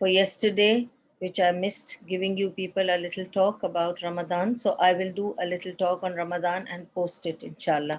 for yesterday, which I missed giving you people a little talk about Ramadan. So I will do a little talk on Ramadan and post it, inshallah.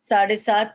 7.5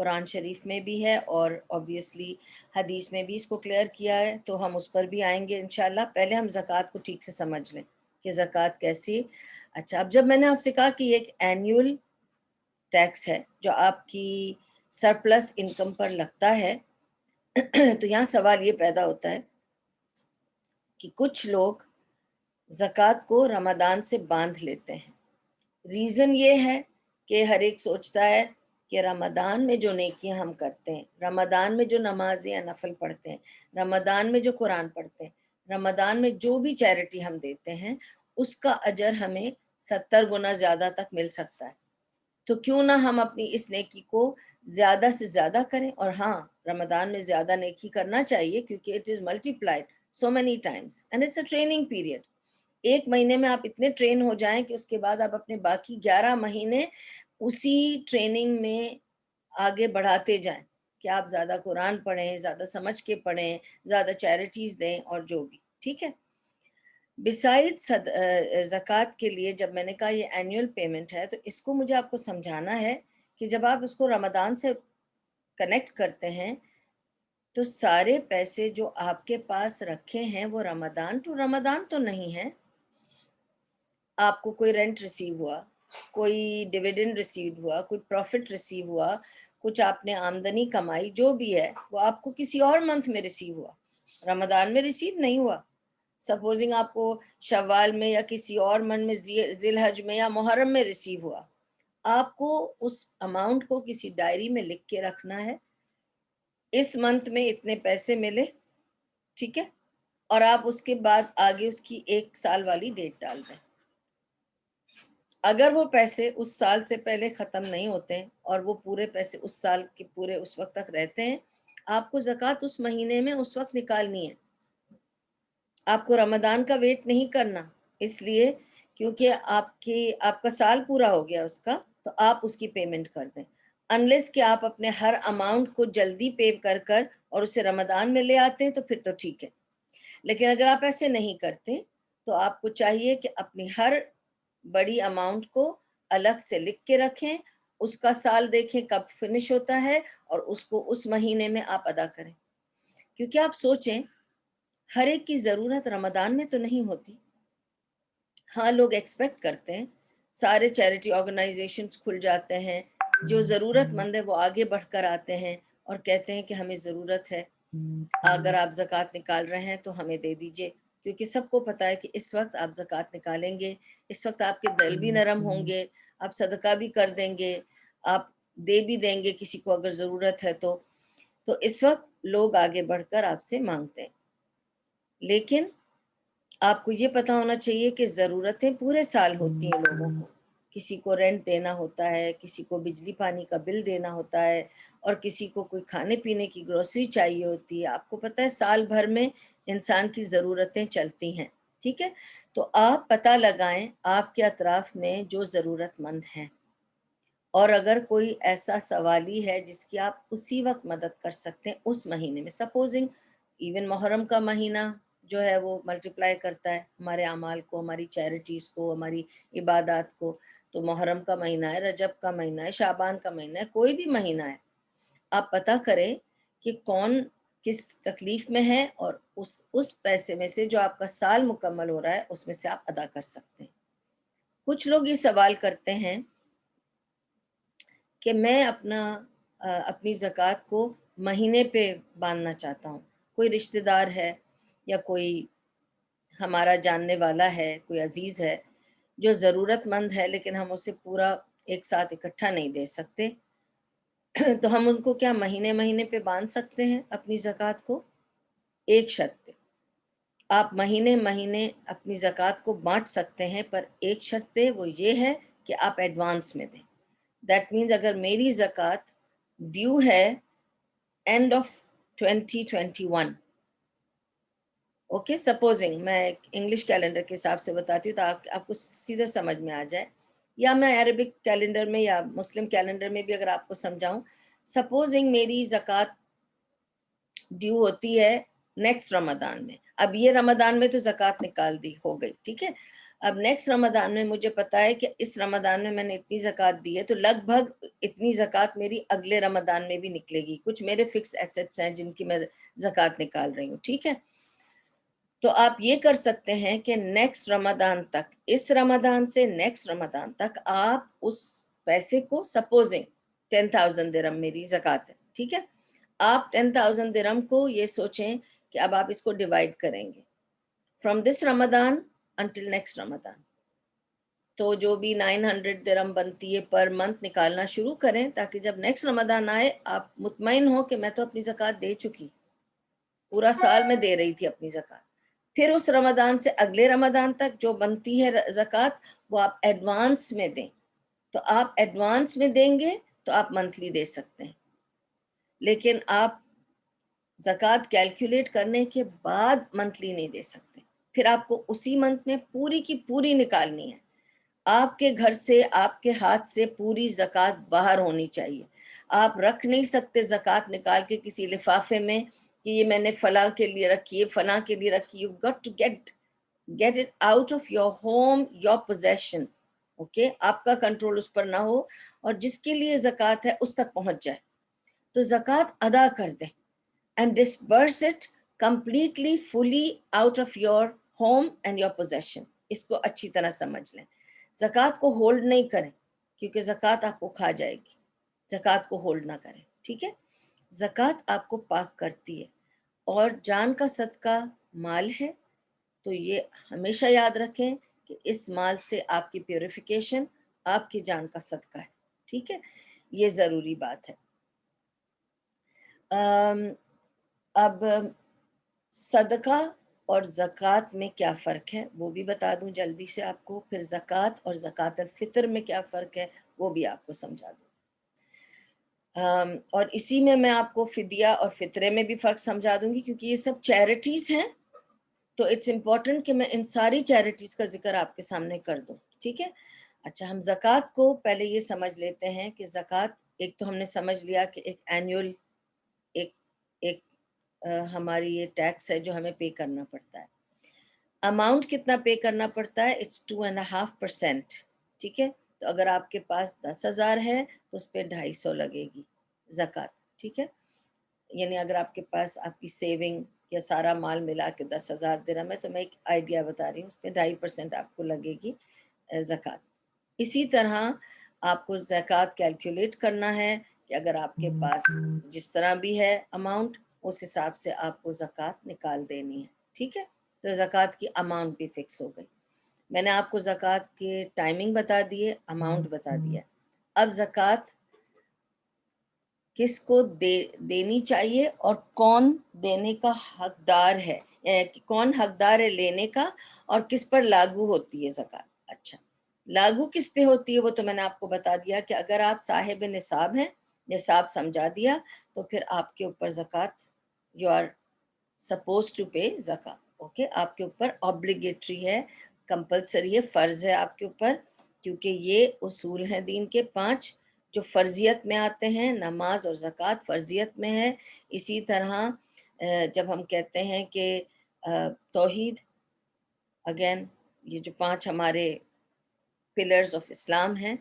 قرآن شریف میں بھی ہے اور obviously حدیث میں بھی اس کو clear کیا ہے، تو ہم اس پر بھی آئیں گے انشاءاللہ۔ پہلے ہم زکوٰۃ کو ٹھیک سے سمجھ لیں کہ زکوٰۃ کیسی۔ اچھا، اب جب میں نے آپ سے کہا کہ یہ ایک اینیول ٹیکس ہے جو آپ کی سرپلس انکم پر لگتا ہے، تو یہاں سوال یہ پیدا ہوتا ہے کہ کچھ لوگ زکوٰۃ کو رمضان سے باندھ لیتے ہیں۔ ریزن یہ ہے کہ ہر ایک سوچتا ہے کہ رمضان میں جو نیکیاں ہم کرتے ہیں، رمضان میں جو نمازیں یا نفل پڑھتے ہیں، رمضان میں جو قرآن پڑھتے ہیں، رمضان میں جو بھی چیریٹی ہم دیتے ہیں، اس کا اجر ہمیں 70 گنا زیادہ تک مل سکتا ہے۔ تو کیوں نہ ہم اپنی اس نیکی کو زیادہ سے زیادہ کریں۔ اور ہاں، رمضان میں زیادہ نیکی کرنا چاہیے کیونکہ it is multiplied so many times and it's a training period. ایک مہینے میں آپ اتنے ٹرین ہو جائیں کہ اس کے بعد آپ اپنے باقی 11 مہینے اسی ٹریننگ میں آگے بڑھاتے جائیں کہ آپ زیادہ قرآن پڑھیں، زیادہ سمجھ کے پڑھیں، زیادہ چیریٹیز دیں اور جو بھی، ٹھیک ہے۔ بسائڈ زکوٰۃ کے لیے جب میں نے کہا یہ اینیول پیمنٹ ہے، تو اس کو مجھے آپ کو سمجھانا ہے کہ جب آپ اس کو رمضان سے کنیکٹ کرتے ہیں تو سارے پیسے جو آپ کے پاس رکھے ہیں وہ رمضان ٹو رمضان تو نہیں ہے۔ آپ کو کوئی رینٹ ریسیو ہوا، کوئی ڈیویڈنڈ ریسیو ہوا، کوئی پروفٹ ریسیو ہوا، کچھ آپ نے آمدنی کمائی، جو بھی ہے وہ آپ کو کسی اور منتھ میں ریسیو ہوا، رمضان میں ریسیو نہیں ہوا۔ سپوزنگ آپ کو شوال میں یا کسی اور منتھ میں، ذی الحج میں یا محرم میں ریسیو ہوا، آپ کو اس اماؤنٹ کو کسی ڈائری میں لکھ کے رکھنا ہے، اس منتھ میں اتنے پیسے ملے، ٹھیک ہے، اور آپ اس کے بعد آگے اس کی 1 سال والی ڈیٹ ڈال دیں۔ اگر وہ پیسے اس سال سے پہلے ختم نہیں ہوتے ہیں اور وہ پورے پیسے اس سال کے پورے اس وقت تک رہتے ہیں، آپ کو زکوٰۃ اس مہینے میں اس وقت نکالنی ہے۔ آپ کو رمضان کا ویٹ نہیں کرنا، اس لیے کیونکہ آپ کا سال پورا ہو گیا اس کا، تو آپ اس کی پیمنٹ کر دیں، انلیس کہ آپ اپنے ہر اماؤنٹ کو جلدی پے کر اور اسے رمضان میں لے آتے ہیں تو پھر تو ٹھیک ہے۔ لیکن اگر آپ ایسے نہیں کرتے تو آپ کو چاہیے کہ اپنی ہر بڑی اماؤنٹ کو الگ سے لکھ کے رکھیں، اس کا سال دیکھیں کب فنش ہوتا ہے اور اس کو اس مہینے میں آپ ادا کریں۔ کیونکہ آپ سوچیں، ہر ایک کی ضرورت رمضان میں تو نہیں ہوتی۔ ہاں، لوگ ایکسپیکٹ کرتے ہیں، سارے چیریٹی آرگنائزیشنز کھل جاتے ہیں، جو ضرورت مند ہے وہ آگے بڑھ کر آتے ہیں اور کہتے ہیں کہ ہمیں ضرورت ہے، اگر آپ زکوٰۃ نکال رہے ہیں تو ہمیں دے دیجئے۔ کیونکہ سب کو پتہ ہے کہ اس وقت آپ زکوٰۃ نکالیں گے، اس وقت آپ کے دل بھی نرم ہوں گے، آپ صدقہ بھی کر دیں گے، آپ دے بھی دیں گے کسی کو اگر ضرورت ہے تو اس وقت لوگ آگے بڑھ کر آپ سے مانگتے ہیں۔ لیکن آپ کو یہ پتہ ہونا چاہیے کہ ضرورتیں پورے سال ہوتی ہیں لوگوں کو، کسی کو رینٹ دینا ہوتا ہے، کسی کو بجلی پانی کا بل دینا ہوتا ہے، اور کسی کو کوئی کھانے پینے کی گروسری چاہیے ہوتی ہے۔ آپ کو پتہ ہے سال بھر میں انسان کی ضرورتیں چلتی ہیں، ٹھیک ہے۔ تو آپ پتہ لگائیں آپ کے اطراف میں جو ضرورت مند ہیں، اور اگر کوئی ایسا سوالی ہے جس کی آپ اسی وقت مدد کر سکتے ہیں اس مہینے میں، سپوزنگ ایون محرم کا مہینہ جو ہے وہ ملٹیپلائی کرتا ہے ہمارے اعمال کو، ہماری چیریٹیز کو، ہماری عبادات کو، تو محرم کا مہینہ ہے، رجب کا مہینہ ہے، شعبان کا مہینہ ہے، کوئی بھی مہینہ ہے، آپ پتہ کریں کہ کون کس تکلیف میں ہے اور اس پیسے میں سے جو آپ کا سال مکمل ہو رہا ہے اس میں سے آپ ادا کر سکتے ہیں۔ کچھ لوگ یہ سوال کرتے ہیں کہ میں اپنی زکوٰۃ کو مہینے پہ باندھنا چاہتا ہوں، کوئی رشتہ دار ہے یا کوئی ہمارا جاننے والا ہے، کوئی عزیز ہے جو ضرورت مند ہے لیکن ہم اسے پورا ایک ساتھ اکٹھا نہیں دے سکتے، تو ہم ان کو کیا مہینے مہینے پہ باندھ سکتے ہیں اپنی زکوٰۃ کو؟ ایک شرط پہ، آپ مہینے مہینے اپنی زکوٰۃ کو بانٹ سکتے ہیں، پر ایک شرط پہ، وہ یہ ہے کہ آپ ایڈوانس میں دیں۔ دیٹ مینز اگر میری زکوٰۃ ڈیو ہے اینڈ آف 2021، اوکے، سپوزنگ میں انگلش کیلنڈر کے حساب سے بتاتی ہوں تو آپ کو سیدھا سمجھ میں آ جائے، یا میں عربک کیلنڈر میں یا مسلم کیلنڈر میں بھی اگر آپ کو سمجھاؤں، سپوزنگ میری زکوٰۃ ڈیو ہوتی ہے نیکسٹ رمضان میں، اب یہ رمضان میں تو زکوٰۃ نکال دی ہو گئی، ٹھیک ہے، اب نیکسٹ رمضان میں مجھے پتا ہے کہ اس رمضان میں نے اتنی زکوٰۃ دی ہے تو لگ بھگ اتنی زکوٰۃ میری اگلے رمضان میں بھی نکلے گی. کچھ میرے فکس ایسٹس ہیں جن کی میں زکوٰۃ نکال رہی ہوں. ٹھیک ہے, تو آپ یہ کر سکتے ہیں کہ نیکسٹ رمضان تک, اس رمضان سے نیکسٹ رمضان تک آپ اس پیسے کو, سپوزنگ 10,000 درہم میری زکوٰۃ ہے, ٹھیک ہے, آپ 10,000 درہم کو یہ سوچیں کہ اب آپ اس کو ڈیوائڈ کریں گے from this Ramzan until next Ramzan. تو جو بھی 900 درہم بنتی ہے پر منتھ نکالنا شروع کریں, تاکہ جب نیکسٹ رمضان آئے آپ مطمئن ہو کہ میں تو اپنی زکوٰۃ دے چکی, پورا سال میں دے رہی تھی اپنی زکوٰۃ. پھر اس رمضان سے اگلے رمضان تک جو بنتی ہے زکوٰۃ وہ آپ ایڈوانس میں دیں. تو آپ ایڈوانس میں دیں گے تو آپ منتھلی دے سکتے ہیں, لیکن آپ زکوٰۃ کیلکولیٹ کرنے کے بعد منتھلی نہیں دے سکتے. پھر آپ کو اسی منتھ میں پوری کی پوری نکالنی ہے. آپ کے گھر سے, آپ کے ہاتھ سے پوری زکوٰۃ باہر ہونی چاہیے. آپ رکھ نہیں سکتے زکوٰۃ نکال کے کسی لفافے میں کہ یہ میں نے فلاں کے لیے رکھی ہے, فلاں کے لیے رکھی. You got to get it out of your home, your possession. Okay, آپ کا کنٹرول اس پر نہ ہو, اور جس کے لیے زکوٰۃ ہے اس تک پہنچ جائے. تو زکوٰۃ ادا کر دیں and disperse it completely, fully out of your home and your possession. اس کو اچھی طرح سمجھ لیں. زکوٰۃ کو ہولڈ نہیں کریں, کیونکہ زکوٰۃ آپ کو کھا جائے گی. زکوٰۃ کو ہولڈ نہ کریں, ٹھیک ہے. زکوٰۃ آپ کو پاک کرتی ہے, اور جان کا صدقہ مال ہے, تو یہ ہمیشہ یاد رکھیں کہ اس مال سے آپ کی پیوریفیکیشن آپ کی جان کا صدقہ ہے. ٹھیک ہے, یہ ضروری بات ہے. اب صدقہ اور زکوٰۃ میں کیا فرق ہے وہ بھی بتا دوں جلدی سے آپ کو. پھر زکوٰۃ اور زکوٰۃ الفطر میں کیا فرق ہے وہ بھی آپ کو سمجھا دوں. اور اسی میں آپ کو فدیہ اور فطرے میں بھی فرق سمجھا دوں گی, کیونکہ یہ سب چیریٹیز ہیں, تو اٹس امپورٹنٹ کہ میں ان ساری چیریٹیز کا ذکر آپ کے سامنے کر دوں. ٹھیک ہے, اچھا, ہم زکوٰۃ کو پہلے یہ سمجھ لیتے ہیں کہ زکوٰۃ ایک تو ہم نے سمجھ لیا کہ ایک اینیول ایک ہماری یہ ٹیکس ہے جو ہمیں پے کرنا پڑتا ہے. اماؤنٹ کتنا پے کرنا پڑتا ہے؟ اٹس 2.5%. ٹھیک ہے, تو اگر آپ کے پاس 10,000 ہے تو اس پہ 250 لگے گی زکوٰۃ. ٹھیک ہے, یعنی اگر آپ کے پاس آپ کی سیونگ یا سارا مال ملا کے 10,000 درہم ہے, تو میں ایک آئیڈیا بتا رہی ہوں, اس پہ 2.5% آپ کو لگے گی زکوٰۃ. اسی طرح آپ کو زکوٰۃ کیلکولیٹ کرنا ہے کہ اگر آپ کے پاس جس طرح بھی ہے اماؤنٹ, اس حساب سے آپ کو زکوٰۃ نکال دینی ہے. ٹھیک ہے, تو زکوٰۃ کی اماؤنٹ بھی فکس ہو گئی. میں نے آپ کو زکوٰۃ کے ٹائمنگ بتا دیے, اماؤنٹ بتا دیا. اب زکوٰۃ کس کو دینی چاہیے اور کون دینے کا حقدار ہے, کون حقدار ہے لینے کا, اور کس پر لاگو ہوتی ہے زکوٰۃ. اچھا, لاگو کس پہ ہوتی ہے وہ تو میں نے آپ کو بتا دیا کہ اگر آپ صاحب نصاب ہیں, نصاب سمجھا دیا, تو پھر آپ کے اوپر زکوٰۃ you are suppose to pay زکوٰۃ. اوکے, آپ کے اوپر obligatory ہے, کمپلسری ہے, فرض ہے آپ کے اوپر, کیونکہ یہ اصول ہیں دین کے 5 جو فرضیت میں آتے ہیں. نماز اور زکوٰۃ فرضیت میں ہے. اسی طرح جب ہم کہتے ہیں کہ توحید, اگین یہ جو 5 ہمارے پلرز آف اسلام ہیں,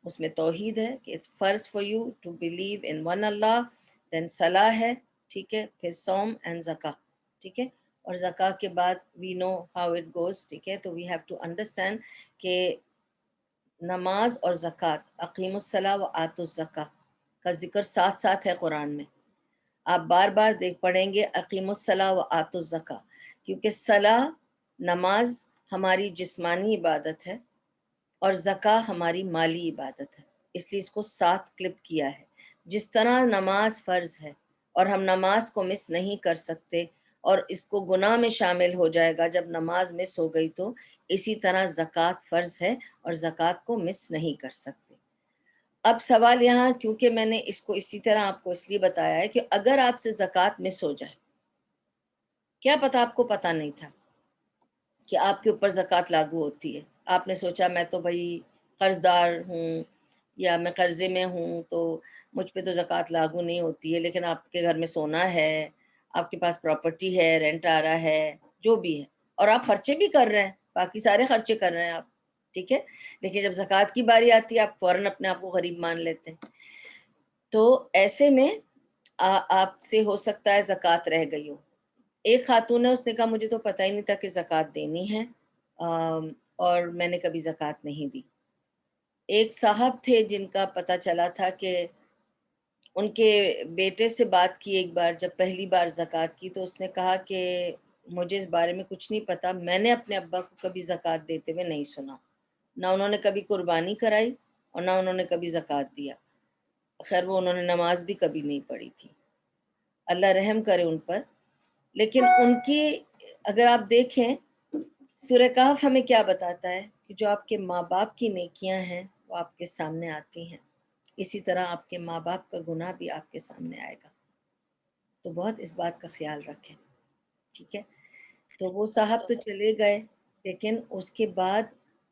اس میں توحید ہے کہ اٹس فرض for you to believe in one Allah. دین صلاح ہے, ٹھیک ہے, پھر صوم اینڈ زکوٰۃ. ٹھیک ہے, اور زکوٰۃ کے بعد وی نو ہاؤ اٹ گوز. ٹھیک ہے, تو وی ہیو ٹو انڈرسٹینڈ کہ نماز اور زکوٰۃ, اقیم الصلاۃ و آتوا الزکوٰۃ کا ذکر ساتھ ساتھ ہے قرآن میں. آپ بار بار دیکھ پڑھیں گے اقیم الصلاۃ و آتوا الزکوٰۃ, کیونکہ صلاح نماز ہماری جسمانی عبادت ہے اور زکوٰۃ ہماری مالی عبادت ہے, اس لیے اس کو ساتھ کلپ کیا ہے. جس طرح نماز فرض ہے اور ہم نماز کو مس نہیں کر سکتے, اور اس کو گناہ میں شامل ہو جائے گا جب نماز مس ہو گئی, تو اسی طرح زکوٰۃ فرض ہے اور زکوٰۃ کو مس نہیں کر سکتے. اب سوال یہاں, کیونکہ میں نے اس کو اسی طرح آپ کو اس لیے بتایا ہے کہ اگر آپ سے زکوٰۃ مس ہو جائے, کیا پتا آپ کو پتا نہیں تھا کہ آپ کے اوپر زکوٰۃ لاگو ہوتی ہے, آپ نے سوچا میں تو بھائی قرض دار ہوں یا میں قرضے میں ہوں تو مجھ پہ تو زکوٰۃ لاگو نہیں ہوتی ہے, لیکن آپ کے گھر میں سونا ہے, آپ کے پاس پراپرٹی ہے, رینٹ آ رہا ہے, جو بھی ہے, اور آپ خرچے بھی کر رہے ہیں, باقی سارے خرچے کر رہے ہیں آپ، ٹھیک ہے، لیکن جب زکوٰۃ کی باری آتی ہے آپ فوراً اپنے آپ کو غریب مان لیتے ہیں. تو ایسے میں آپ سے ہو سکتا ہے زکوٰۃ رہ گئی ہو. ایک خاتون ہے، اس نے کہا مجھے تو پتہ ہی نہیں تھا کہ زکوٰۃ دینی ہے، اور میں نے کبھی زکوٰۃ نہیں دی. ایک صاحب تھے جن کا پتہ چلا تھا کہ ان کے بیٹے سے بات کی ایک بار، جب پہلی بار زکوٰۃ کی، تو اس نے کہا کہ مجھے اس بارے میں کچھ نہیں پتا، میں نے اپنے ابا کو کبھی زکوٰۃ دیتے ہوئے نہیں سنا، نہ انہوں نے کبھی قربانی کرائی اور نہ انہوں نے کبھی زکوٰۃ دیا. خیر وہ انہوں نے نماز بھی کبھی نہیں پڑھی تھی، اللہ رحم کرے ان پر. لیکن ان کی اگر آپ دیکھیں سورہ کہف ہمیں کیا بتاتا ہے کہ جو آپ کے ماں باپ کی نیکیاں ہیں وہ آپ کے سامنے آتی ہیں، اسی طرح آپ کے ماں باپ کا گناہ بھی آپ کے سامنے آئے گا. تو بہت اس بات کا خیال رکھیں، ٹھیک ہے. تو وہ صاحب تو چلے گئے، لیکن اس کے بعد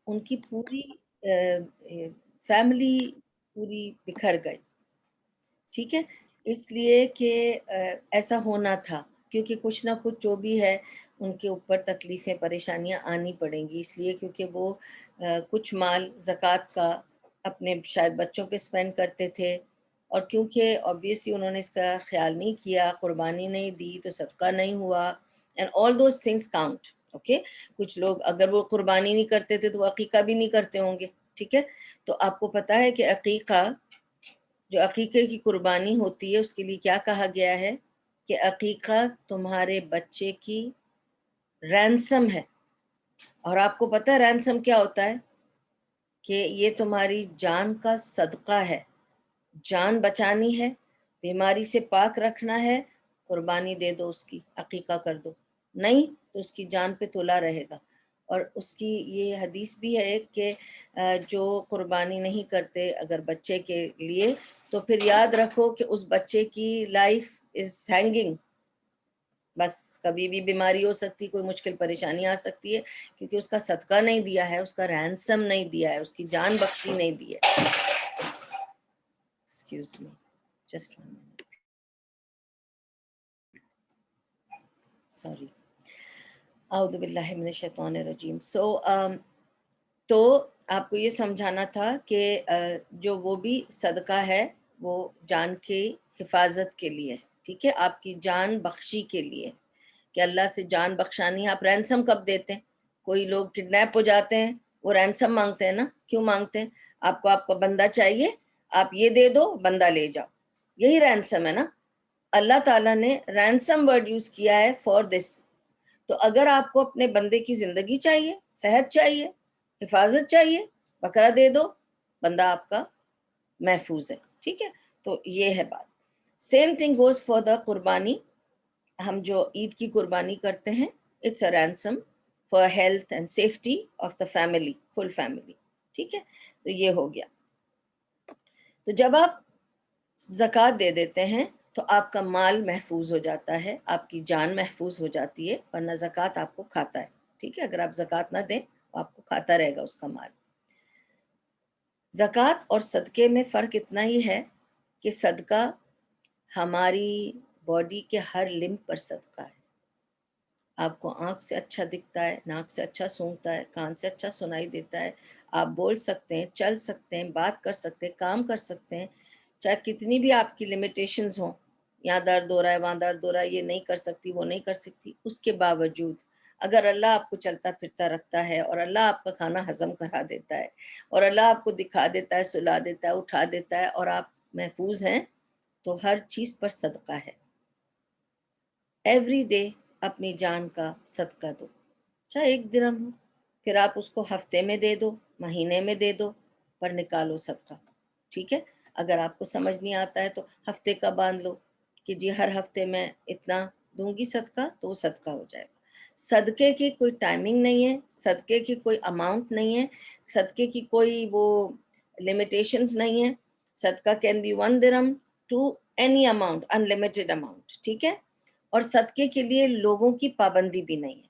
ان کی پوری فیملی پوری بکھر گئی، ٹھیک ہے. اس لیے کہ ایسا ہونا تھا، کیونکہ کچھ نہ کچھ جو بھی ہے ان کے اوپر تکلیفیں پریشانیاں آنی پڑیں گی، اس لیے کیونکہ وہ کچھ مال زکوٰۃ کا اپنے شاید بچوں پہ سپینڈ کرتے تھے، اور کیونکہ obviously انہوں نے اس کا خیال نہیں کیا، قربانی نہیں دی تو صدقہ نہیں ہوا، and all those things count. Okay, کچھ لوگ اگر وہ قربانی نہیں کرتے تھے تو وہ عقیقہ بھی نہیں کرتے ہوں گے، ٹھیک ہے. تو آپ کو پتہ ہے کہ عقیقہ، جو عقیقے کی قربانی ہوتی ہے، اس کے لیے کیا کہا گیا ہے کہ عقیقہ تمہارے بچے کی رینسم ہے. اور آپ کو پتہ ہے رینسم کیا ہوتا ہے؟ کہ یہ تمہاری جان کا صدقہ ہے، جان بچانی ہے، بیماری سے پاک رکھنا ہے، قربانی دے دو، اس کی عقیقہ کر دو، نہیں تو اس کی جان پہ تولا رہے گا. اور اس کی یہ حدیث بھی ہے ایک کہ جو قربانی نہیں کرتے اگر بچے کے لیے، تو پھر یاد رکھو کہ اس بچے کی لائف از ہینگنگ، بس کبھی بھی بیماری ہو سکتی، کوئی مشکل پریشانی آ سکتی ہے، کیونکہ اس کا صدقہ نہیں دیا ہے، اس کا رینسم نہیں دیا ہے، اس کی جان بخشی نہیں دی ہے. Excuse me, just 1 minute. Sorry. اعوذ باللہ من الشیطان الرجیم. تو آپ کو یہ سمجھانا تھا کہ جو وہ بھی صدقہ ہے وہ جان کی حفاظت کے لیے، ٹھیک ہے، آپ کی جان بخشی کے لیے، کہ اللہ سے جان بخشانی ہے. آپ رینسم کب دیتے ہیں؟ کوئی لوگ کڈنیپ ہو جاتے ہیں، وہ رینسم مانگتے ہیں نا. کیوں مانگتے ہیں؟ آپ کا بندہ چاہیے، آپ یہ دے دو، بندہ لے جاؤ، یہی رینسم ہے نا. اللہ تعالیٰ نے رینسم ورڈ یوز کیا ہے فار دس. تو اگر آپ کو اپنے بندے کی زندگی چاہیے، صحت چاہیے، حفاظت چاہیے، بکرا دے دو، بندہ آپ کا محفوظ ہے، ٹھیک ہے. تو یہ ہے بات. Same thing goes for the قربانی. ہم جو عید کی قربانی کرتے ہیں، it's a ransom for health and safety of the family, full family, ٹھیک ہے. تو یہ ہو گیا. تو جب آپ زکوٰۃ دے دیتے ہیں تو آپ کا مال محفوظ ہو جاتا ہے، آپ کی جان محفوظ ہو جاتی ہے، ورنہ زکوٰۃ آپ کو کھاتا ہے، ٹھیک ہے. اگر آپ زکوٰۃ نہ دیں تو آپ کو کھاتا رہے گا اس کا مال. زکوٰۃ اور صدقے میں فرق اتنا ہی ہے کہ صدقہ ہماری باڈی کے ہر لمب پر صدقہ ہے. آپ کو آنکھ سے اچھا دکھتا ہے، ناک سے اچھا سونگھتا ہے، کان سے اچھا سنائی دیتا ہے، آپ بول سکتے ہیں، چل سکتے ہیں، بات کر سکتے ہیں، کام کر سکتے ہیں، چاہے کتنی بھی آپ کی لیمیٹیشنز ہوں، یہاں درد ہو رہا ہے، وہاں درد ہو رہا ہے، یہ نہیں کر سکتی، وہ نہیں کر سکتی، اس کے باوجود اگر اللہ آپ کو چلتا پھرتا رکھتا ہے، اور اللہ آپ کا کھانا ہضم کرا دیتا ہے، اور اللہ آپ کو دکھا دیتا ہے، سلا دیتا ہے، اٹھا دیتا ہے، اور آپ محفوظ ہیں، تو ہر چیز پر صدقہ ہے. ایوری ڈے اپنی جان کا صدقہ دو، چاہے 1 درہم ہو، پھر آپ اس کو ہفتے میں دے دو، مہینے میں دے دو، پر نکالو صدقہ، ٹھیک ہے. اگر آپ کو سمجھ نہیں آتا ہے تو ہفتے کا باندھ لو کہ جی ہر ہفتے میں اتنا دوں گی صدقہ، تو وہ صدقہ ہو جائے گا. صدقے کی کوئی ٹائمنگ نہیں ہے، صدقے کی کوئی اماؤنٹ نہیں ہے، صدقے کی کوئی وہ لیمیٹیشنز نہیں ہے. صدقہ کین بی 1 درہم to any amount, unlimited amount, ٹھیک ہے. اور صدقے کے لیے لوگوں کی پابندی بھی نہیں ہے.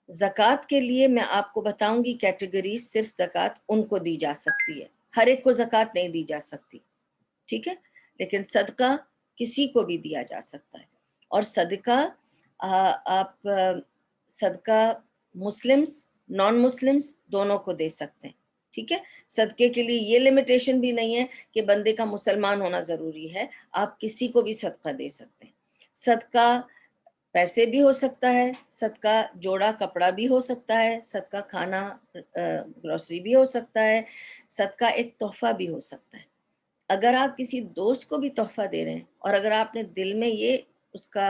زکوٰۃ کے لیے میں آپ کو بتاؤں گی کیٹیگری، صرف زکوٰۃ ان کو دی جا سکتی ہے، ہر ایک کو زکوٰۃ نہیں دی جا سکتی، ٹھیک ہے. لیکن صدقہ کسی کو بھی دیا جا سکتا ہے. اور صدقہ آپ صدقہ مسلمس نان مسلمس دونوں کو دے سکتے ہیں. ٹھیک ہے. صدقے کے لیے یہ لمیٹیشن بھی نہیں ہے کہ بندے کا مسلمان ہونا ضروری ہے، آپ کسی کو بھی صدقہ دے سکتے ہیں. صدقہ پیسے بھی ہو سکتا ہے، صدقہ جوڑا کپڑا بھی ہو سکتا ہے، صدقہ کھانا گروسری بھی ہو سکتا ہے، صدقہ ایک تحفہ بھی ہو سکتا ہے. اگر آپ کسی دوست کو بھی تحفہ دے رہے ہیں اور اگر آپ نے دل میں یہ اس کا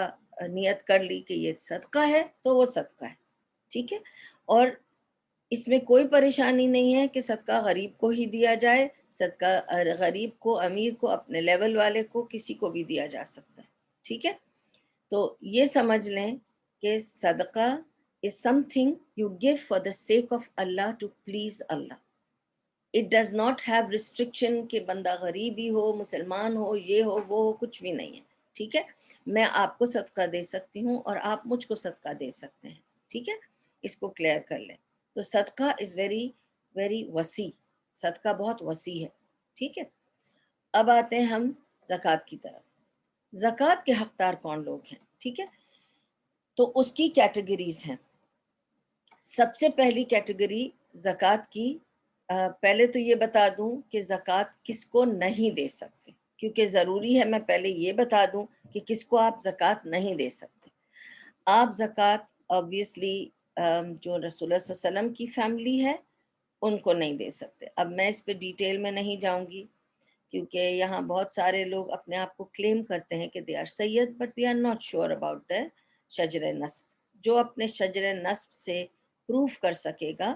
نیت کر لی کہ یہ صدقہ ہے تو وہ صدقہ ہے. ٹھیک ہے. اور اس میں کوئی پریشانی نہیں ہے کہ صدقہ غریب کو ہی دیا جائے. صدقہ غریب کو، امیر کو، اپنے لیول والے کو، کسی کو بھی دیا جا سکتا ہے. ٹھیک ہے. تو یہ سمجھ لیں کہ صدقہ is something you give for the sake of Allah to please Allah. It does not have restriction کہ بندہ غریب ہی ہو، مسلمان ہو، یہ ہو، وہ ہو، کچھ بھی نہیں ہے. ٹھیک ہے. میں آپ کو صدقہ دے سکتی ہوں اور آپ مجھ کو صدقہ دے سکتے ہیں. ٹھیک ہے. اس کو کلیئر کر لیں. تو صدقہ از ویری ویری وسیع، صدقہ بہت وسیع ہے. ٹھیک ہے. اب آتے ہیں ہم زکوٰۃ کی طرف. زکوٰۃ کے حقدار کون لوگ ہیں؟ ٹھیک ہے. تو اس کی کیٹیگریز ہیں. سب سے پہلی کیٹیگری زکوٰۃ کی، پہلے تو یہ بتا دوں کہ زکوٰۃ کس کو نہیں دے سکتے، کیونکہ ضروری ہے میں پہلے یہ بتا دوں کہ کس کو آپ زکوٰۃ نہیں دے سکتے. آپ زکوٰۃ obviously جو رسول اللہ صلی اللہ علیہ وسلم کی فیملی ہے ان کو نہیں دے سکتے. اب میں اس پہ ڈیٹیل میں نہیں جاؤں گی کیونکہ یہاں بہت سارے لوگ اپنے آپ کو کلیم کرتے ہیں کہ they are Syed, but we are not sure about the شجر نسب. جو اپنے شجر نسب سے پروف کر سکے گا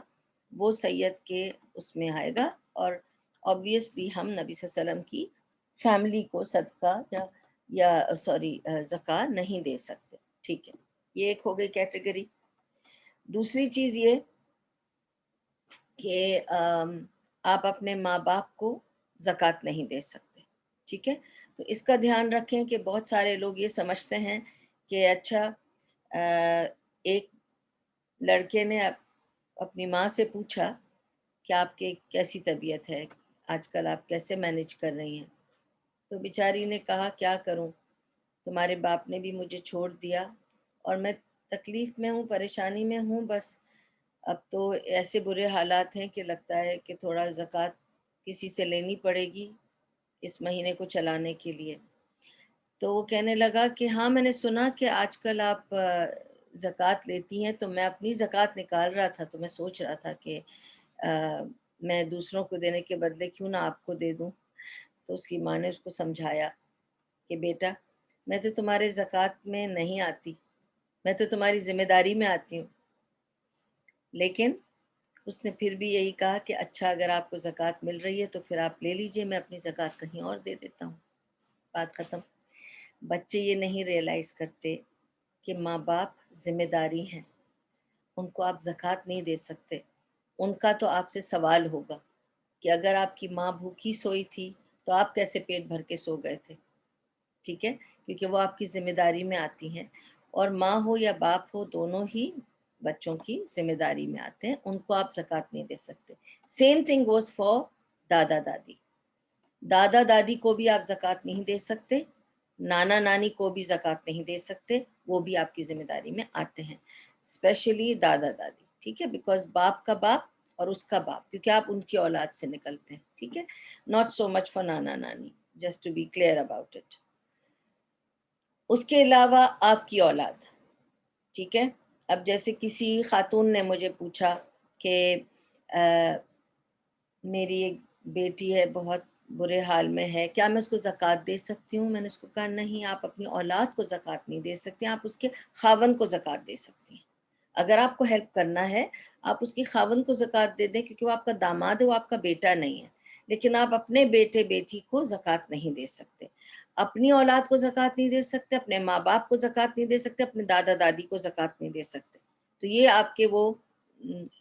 وہ سید کے اس میں آئے گا. اور obviously ہم نبی صلی اللہ علیہ وسلم کی فیملی کو صدقہ یا زکوٰۃ نہیں دے سکتے. ٹھیک ہے. یہ ایک ہو گئی کیٹیگری. دوسری چیز یہ کہ آپ اپنے ماں باپ کو زکوٰۃ نہیں دے سکتے. ٹھیک ہے. تو اس کا دھیان رکھیں کہ بہت سارے لوگ یہ سمجھتے ہیں کہ اچھا ایک لڑکے نے اپنی ماں سے پوچھا کہ آپ کے کیسی طبیعت ہے آج کل، آپ کیسے مینیج کر رہی ہیں؟ تو بیچاری نے کہا کیا کروں، تمہارے باپ نے بھی مجھے چھوڑ دیا اور میں تکلیف میں ہوں، پریشانی میں ہوں. بس اب تو ایسے برے حالات ہیں کہ لگتا ہے کہ تھوڑا زکوٰۃ کسی سے لینی پڑے گی اس مہینے کو چلانے کے لیے. تو وہ کہنے لگا کہ ہاں میں نے سنا کہ آج کل آپ زکوٰۃ لیتی ہیں، تو میں اپنی زکوٰۃ نکال رہا تھا تو میں سوچ رہا تھا کہ میں دوسروں کو دینے کے بدلے کیوں نہ آپ کو دے دوں. تو اس کی ماں نے اس کو سمجھایا کہ بیٹا میں تو تمہارے زکوٰۃ میں نہیں آتی، میں تو تمہاری ذمہ داری میں آتی ہوں. لیکن اس نے پھر بھی یہی کہا کہ اچھا اگر آپ کو زکوٰۃ مل رہی ہے تو پھر آپ لے لیجئے، میں اپنی زکوٰۃ کہیں اور دے دیتا ہوں. بات ختم. بچے یہ نہیں ریئلائز کرتے کہ ماں باپ ذمہ داری ہیں، ان کو آپ زکوٰۃ نہیں دے سکتے. ان کا تو آپ سے سوال ہوگا کہ اگر آپ کی ماں بھوکی سوئی تھی تو آپ کیسے پیٹ بھر کے سو گئے تھے. ٹھیک ہے. کیونکہ وہ آپ کی ذمہ داری میں آتی ہیں، اور ماں ہو یا باپ ہو دونوں ہی بچوں کی ذمہ داری میں آتے ہیں، ان کو آپ زکوٰۃ نہیں دے سکتے. سیم تھنگ گوز فار دادا دادی. دادا دادی کو بھی آپ زکوٰۃ نہیں دے سکتے، نانا نانی کو بھی زکوٰۃ نہیں دے سکتے، وہ بھی آپ کی ذمہ داری میں آتے ہیں، اسپیشلی دادا دادی. ٹھیک ہے. بیکاز باپ کا باپ اور اس کا باپ، کیونکہ آپ ان کی اولاد سے نکلتے ہیں. ٹھیک ہے. Not so much for nana nani, just to be clear about it. اس کے علاوہ آپ کی اولاد. ٹھیک ہے. اب جیسے کسی خاتون نے مجھے پوچھا کہ میری ایک بیٹی ہے بہت برے حال میں ہے، کیا میں اس کو زکوٰۃ دے سکتی ہوں؟ میں نے اس کو کہا نہیں، آپ اپنی اولاد کو زکوٰۃ نہیں دے سکتے، آپ اس کے خاوند کو زکوٰۃ دے سکتی ہیں. اگر آپ کو ہیلپ کرنا ہے آپ اس کی خاوند کو زکوٰۃ دے دیں، کیونکہ وہ آپ کا داماد ہے، وہ آپ کا بیٹا نہیں ہے. لیکن آپ اپنے بیٹے بیٹی کو زکوٰۃ نہیں دے سکتے، اپنی اولاد کو زکوٰۃ نہیں دے سکتے، اپنے ماں باپ کو زکوٰۃ نہیں دے سکتے، اپنے دادا دادی کو زکوٰۃ نہیں دے سکتے. تو یہ آپ کے وہ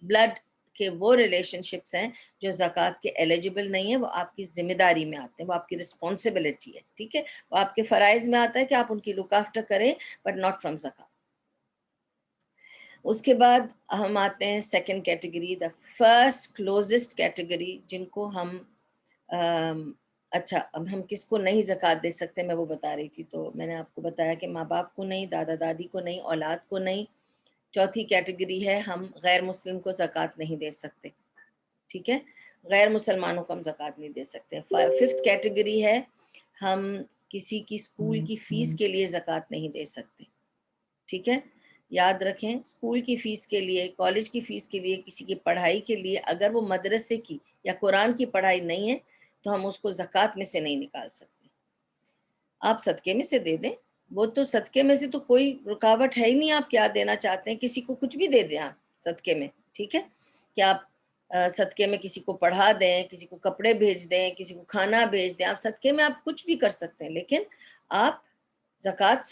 بلڈ کے وہ ریلیشن شپس ہیں جو زکوٰۃ کے ایلیجبل نہیں ہیں، وہ آپ کی ذمہ داری میں آتے ہیں، وہ آپ کی رسپانسبلٹی ہے. ٹھیک ہے. وہ آپ کے فرائض میں آتا ہے کہ آپ ان کی لک آفٹر کریں، بٹ ناٹ فرام زکوٰۃ. اس کے بعد ہم آتے ہیں second category, the first closest category, جن کو ہم اچھا اب ہم کس کو نہیں زکوٰۃ دے سکتے میں وہ بتا رہی تھی. تو میں نے آپ کو بتایا کہ ماں باپ کو نہیں، دادا دادی کو نہیں، اولاد کو نہیں، چوتھی کیٹیگری ہے ہم غیر مسلم کو زکوٰۃ نہیں دے سکتے، ٹھیک ہے، غیر مسلمانوں کو ہم زکوٰۃ نہیں دے سکتے۔ ففتھ کیٹیگری ہے ہم کسی کی اسکول کی فیس کے لیے زکوٰۃ نہیں دے سکتے، ٹھیک ہے، یاد رکھیں اسکول کی فیس کے لیے، کالج کی فیس کے لیے، کسی کی پڑھائی کے لیے، اگر وہ مدرسے کی یا قرآن کی پڑھائی نہیں ہے تو ہم اس کو زکوٰۃ میں سے نہیں نکال سکتے۔ آپ صدقے میں سے دے دیں، وہ تو صدقے میں سے تو کوئی رکاوٹ ہے ہی نہیں، آپ کیا دینا چاہتے ہیں، کسی کو کچھ بھی دے دیں آپ صدقے میں، ٹھیک ہے، کہ آپ صدقے میں کسی کو پڑھا دیں، کسی کو کپڑے بھیج دیں، کسی کو کھانا بھیج دیں، آپ صدقے میں آپ کچھ بھی کر سکتے ہیں، لیکن آپ زکوٰۃ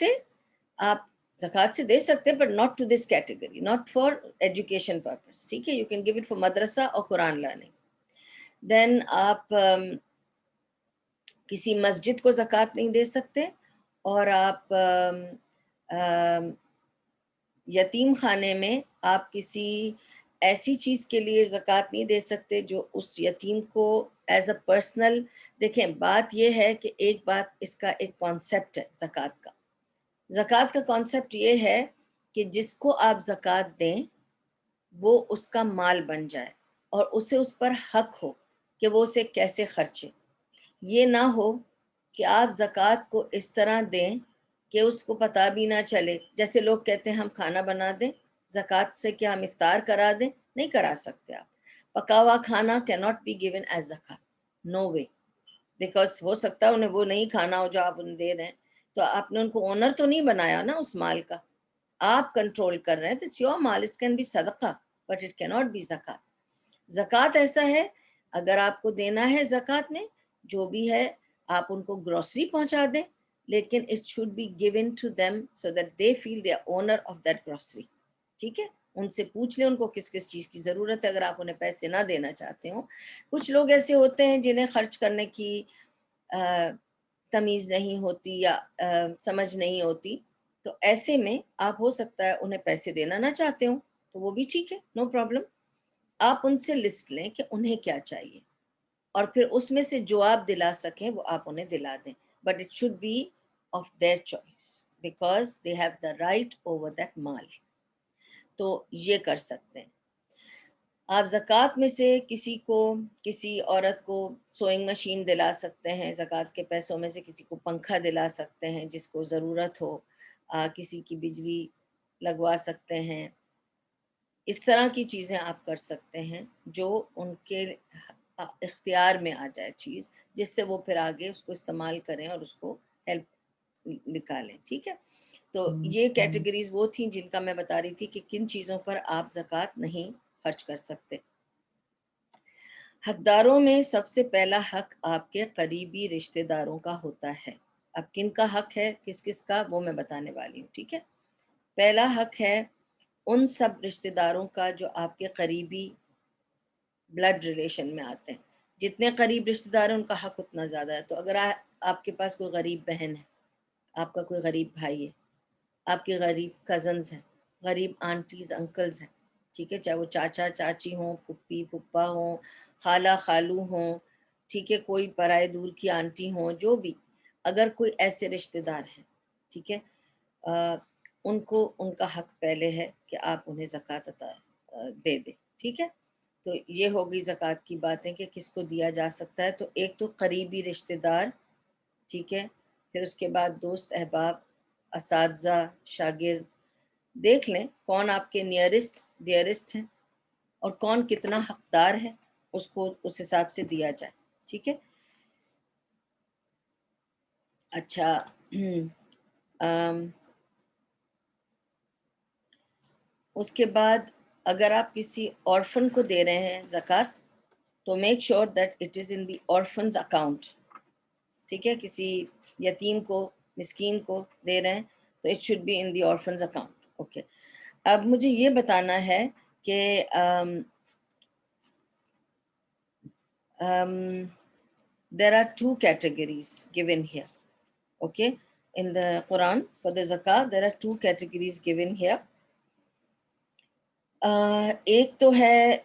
سے دے سکتے ہیں، but not to this category, not for education purpose, ٹھیک ہے، you can give it for مدرسہ اور قرآن لرننگ۔ دین آپ کسی مسجد کو زکوٰۃ نہیں دے سکتے، اور آپ یتیم خانے میں آپ کسی ایسی چیز کے لیے زکوٰۃ نہیں دے سکتے جو اس یتیم کو ایز اے پرسنل، دیکھیں بات یہ ہے کہ ایک بات اس کا ایک کانسیپٹ ہے زکوٰۃ کا کانسیپٹ یہ ہے کہ جس کو آپ زکوٰۃ دیں وہ اس کا مال بن جائے اور اسے اس پر حق ہو کہ وہ اسے کیسے خرچے، یہ نہ ہو کہ آپ زکوٰۃ کو اس طرح دیں کہ اس کو پتہ بھی نہ چلے، جیسے لوگ کہتے ہیں ہم کھانا بنا دیں زکوٰۃ سے، کیا ہم افطار کرا دیں؟ نہیں کرا سکتے آپ، پکا ہوا کھانا کی ناٹ بی گیون ایز زکوٰۃ، نو وے، بیکاز ہو سکتا ہے انہیں وہ نہیں کھانا ہو جو آپ انہیں دے رہے ہیں، تو آپ نے ان کو اونر تو نہیں بنایا نا اس مال کا، آپ کنٹرول کر رہے ہیں، تو اٹس یور مال، اٹ کین بی صدقہ but it can not be زکوٰۃ۔ زکوٰۃ ایسا ہے اگر آپ کو دینا ہے زکوٰۃ میں جو بھی ہے آپ ان کو گروسری پہنچا دیں، لیکن it should be given to them so that they feel they are owner of that grocery, ٹھیک ہے، ان سے پوچھ لیں ان کو کس کس چیز کی ضرورت ہے اگر آپ انہیں پیسے نہ دینا چاہتے ہوں۔ کچھ لوگ ایسے ہوتے ہیں جنہیں خرچ کرنے کی تمیز نہیں ہوتی یا سمجھ نہیں ہوتی، تو ایسے میں آپ ہو سکتا ہے انہیں پیسے دینا نہ چاہتے ہوں، تو وہ بھی ٹھیک ہے، نو پرابلم، آپ ان سے لسٹ لیں کہ انہیں کیا چاہیے اور پھر اس میں سے جو آپ دلا سکیں وہ آپ انہیں دلا دیں، but it should be of their choice because they have the right over that maal, تو یہ کر سکتے ہیں۔ آپ زکوٰۃ میں سے کسی عورت کو سوئنگ مشین دلا سکتے ہیں، زکوٰۃ کے پیسوں میں سے کسی کو پنکھا دلا سکتے ہیں جس کو ضرورت ہو، کسی کی بجلی لگوا سکتے ہیں، اس طرح کی چیزیں آپ کر سکتے ہیں جو ان کے اختیار میں آ جائے چیز، جس سے وہ پھر آگے اس کو استعمال کریں اور اس کو ہیلپ نکالیں، ٹھیک ہے۔ تو یہ کیٹیگریز وہ تھیں جن کا میں بتا رہی تھی کہ کن چیزوں پر آپ زکوٰۃ نہیں خرچ کر سکتے۔ حقداروں میں سب سے پہلا حق آپ کے قریبی رشتہ داروں کا ہوتا ہے۔ اب کن کا حق ہے، کس کس کا، وہ میں بتانے والی ہوں، ٹھیک ہے۔ پہلا حق ہے ان سب رشتہ داروں کا جو آپ کے قریبی بلڈ ریلیشن میں آتے ہیں، جتنے قریب رشتہ دار ہیں ان کا حق اتنا زیادہ ہے۔ تو اگر آپ کے پاس کوئی غریب بہن ہے، آپ کا کوئی غریب بھائی ہے، آپ کے غریب کزنز ہیں، غریب آنٹیز انکلز ہیں، ٹھیک ہے، چاہے وہ چاچا چاچی ہوں، پھپھی پھپھا ہوں، خالہ خالو ہوں، ٹھیک ہے، کوئی پرائے دور کی آنٹی ہوں، جو بھی، اگر کوئی ایسے رشتہ دار ہیں، ٹھیک ہے، ان کو ان کا حق پہلے ہے کہ آپ انہیں زکوٰۃ عطا دے دیں، ٹھیک ہے۔ تو یہ ہوگی زکوٰۃ کی باتیں کہ کس کو دیا جا سکتا ہے۔ تو ایک تو قریبی رشتہ دار، ٹھیک ہے، پھر اس کے بعد دوست احباب، اساتذہ، شاگرد، دیکھ لیں کون آپ کے نیئرسٹ ڈیئرسٹ ہیں اور کون کتنا حقدار ہے، اس کو اس حساب سے دیا جائے، ٹھیک ہے۔ اچھا، اس کے بعد اگر آپ کسی اورفن کو دے رہے ہیں زکوٰۃ تو make sure that it is in the orphans account, ٹھیک ہے، کسی یتیم کو، مسکین کو دے رہے ہیں تو it should be in the orphans account, okay. اب مجھے یہ بتانا ہے کہ there are two categories given here, okay, in the Quran for the zakah there are two categories given here. ایک تو ہے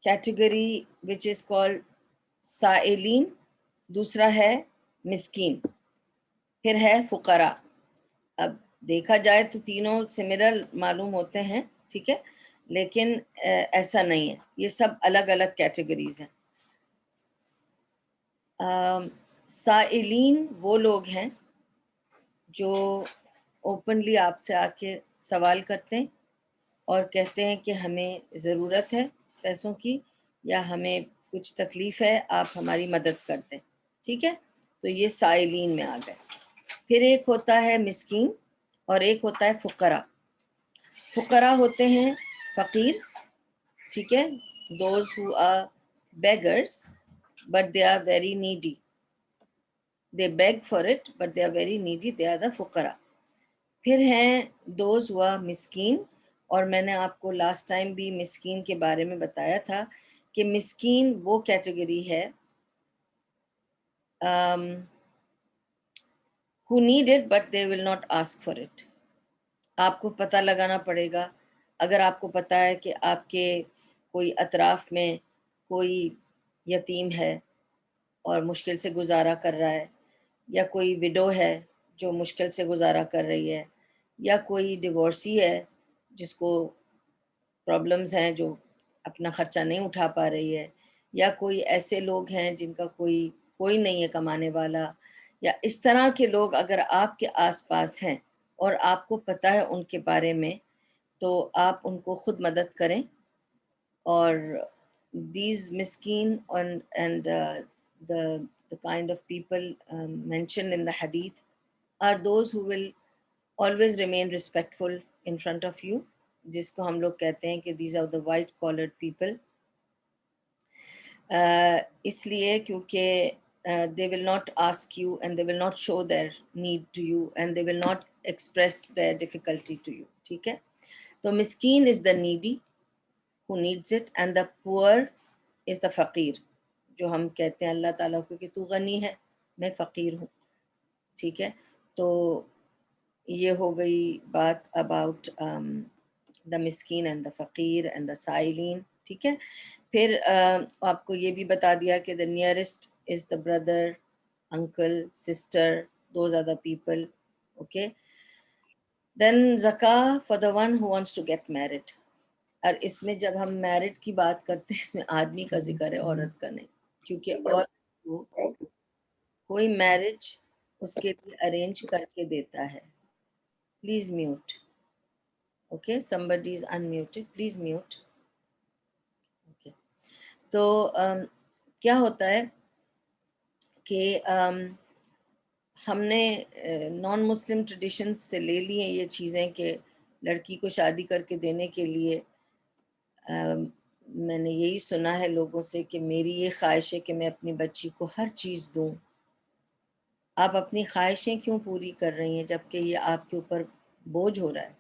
کیٹیگری which is called سائلین، دوسرا ہے مسکین، پھر ہے فقراء۔ اب دیکھا جائے تو تینوں سملر معلوم ہوتے ہیں، ٹھیک ہے، لیکن ایسا نہیں ہے، یہ سب الگ الگ کیٹیگریز ہیں۔ سائلین وہ لوگ ہیں جو اوپنلی آپ سے آ کے سوال کرتے ہیں اور کہتے ہیں کہ ہمیں ضرورت ہے پیسوں کی، یا ہمیں کچھ تکلیف ہے، آپ ہماری مدد کر دیں، ٹھیک ہے، تو یہ سائلین میں آ گئے۔ پھر ایک ہوتا ہے مسکین اور ایک ہوتا ہے فقراء۔ فقراء ہوتے ہیں فقیر، ٹھیک ہے، those who are beggars but they are very needy. They beg for it but they are very needy. They are the فقراء۔ پھر ہیں دوز ہوا مسکین، اور میں نے آپ کو لاسٹ ٹائم بھی مسکین کے بارے میں بتایا تھا کہ مسکین وہ کیٹیگری ہے who need it but they will not ask for it۔ آپ کو پتہ لگانا پڑے گا، اگر آپ کو پتہ ہے کہ آپ کے کوئی اطراف میں کوئی یتیم ہے اور مشکل سے گزارا کر رہا ہے، یا کوئی وڈو ہے جو مشکل سے گزارا کر رہی ہے، یا کوئی ڈیورسی ہے جس کو پرابلمز ہیں، جو اپنا خرچہ نہیں اٹھا پا رہی ہے، یا کوئی ایسے لوگ ہیں جن کا کوئی نہیں ہے کمانے والا، یا اس طرح کے لوگ اگر آپ کے آس پاس ہیں اور آپ کو پتہ ہے ان کے بارے میں، تو آپ ان کو خود مدد کریں۔ اور these miskin and the kind of people mentioned in the hadith are those who will always remain respectful in front of you، جس کو ہم لوگ کہتے ہیں کہ these are the white collared people۔ اس لیے کیونکہ they will not ask you and they will not show their need to you and they will not express their difficulty to you، ٹھیک ہے۔ تو مسکین is the needy who needs it and the poor is the فقیر، جو ہم کہتے ہیں اللہ تعالیٰ کو کہ تو غنی ہے، میں فقیر ہوں، ٹھیک ہے۔ تو یہ ہو گئی بات about the مسکین and the فقیر and the سائلین، ٹھیک ہے۔ پھر آپ کو یہ بھی بتا دیا کہ the nearest is the brother, uncle, sister, those are the people، okay۔ then zakah for the one who wants to get married۔ اور اس میں جب ہم میرڈ کی بات کرتے ہیں، اس میں آدمی کا ذکر ہے، عورت کا نہیں، کیونکہ عورت کو کوئی میرج اس کے لیے ارینج کر کے دیتا ہے۔ Please mute, okay, somebody is unmuted، please mute, okay. تو کیا ہوتا ہے کہ ہم نے نان مسلم ٹریڈیشنز سے لے لی ہیں یہ چیزیں کہ لڑکی کو شادی کر کے دینے کے لیے میں نے یہی سنا ہے لوگوں سے کہ میری یہ خواہش ہے کہ میں اپنی بچی کو ہر چیز دوں۔ آپ اپنی خواہشیں کیوں پوری کر رہی ہیں جبکہ یہ آپ کے اوپر بوجھ ہو رہا ہے؟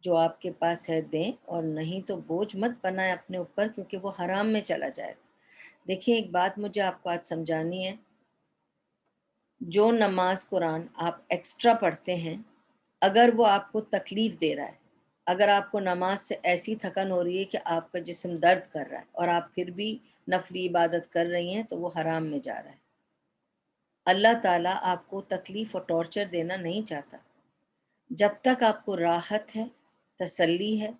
جو آپ کے پاس ہے دیں، اور نہیں تو بوجھ مت بنائیں اپنے اوپر، کیونکہ وہ حرام میں چلا جائے گا۔ دیکھیں ایک بات مجھے آپ کو آج سمجھانی ہے، جو نماز قرآن آپ ایکسٹرا پڑھتے ہیں، اگر وہ آپ کو تکلیف دے رہا ہے، اگر آپ کو نماز سے ایسی تھکن ہو رہی ہے کہ آپ کا جسم درد کر رہا ہے اور آپ پھر بھی نفلی عبادت کر رہی ہیں، تو وہ حرام میں جا رہا ہے۔ اللہ تعالیٰ آپ کو تکلیف اور ٹارچر دینا نہیں چاہتا۔ جب تک آپ کو راحت ہے، تسلی ہے،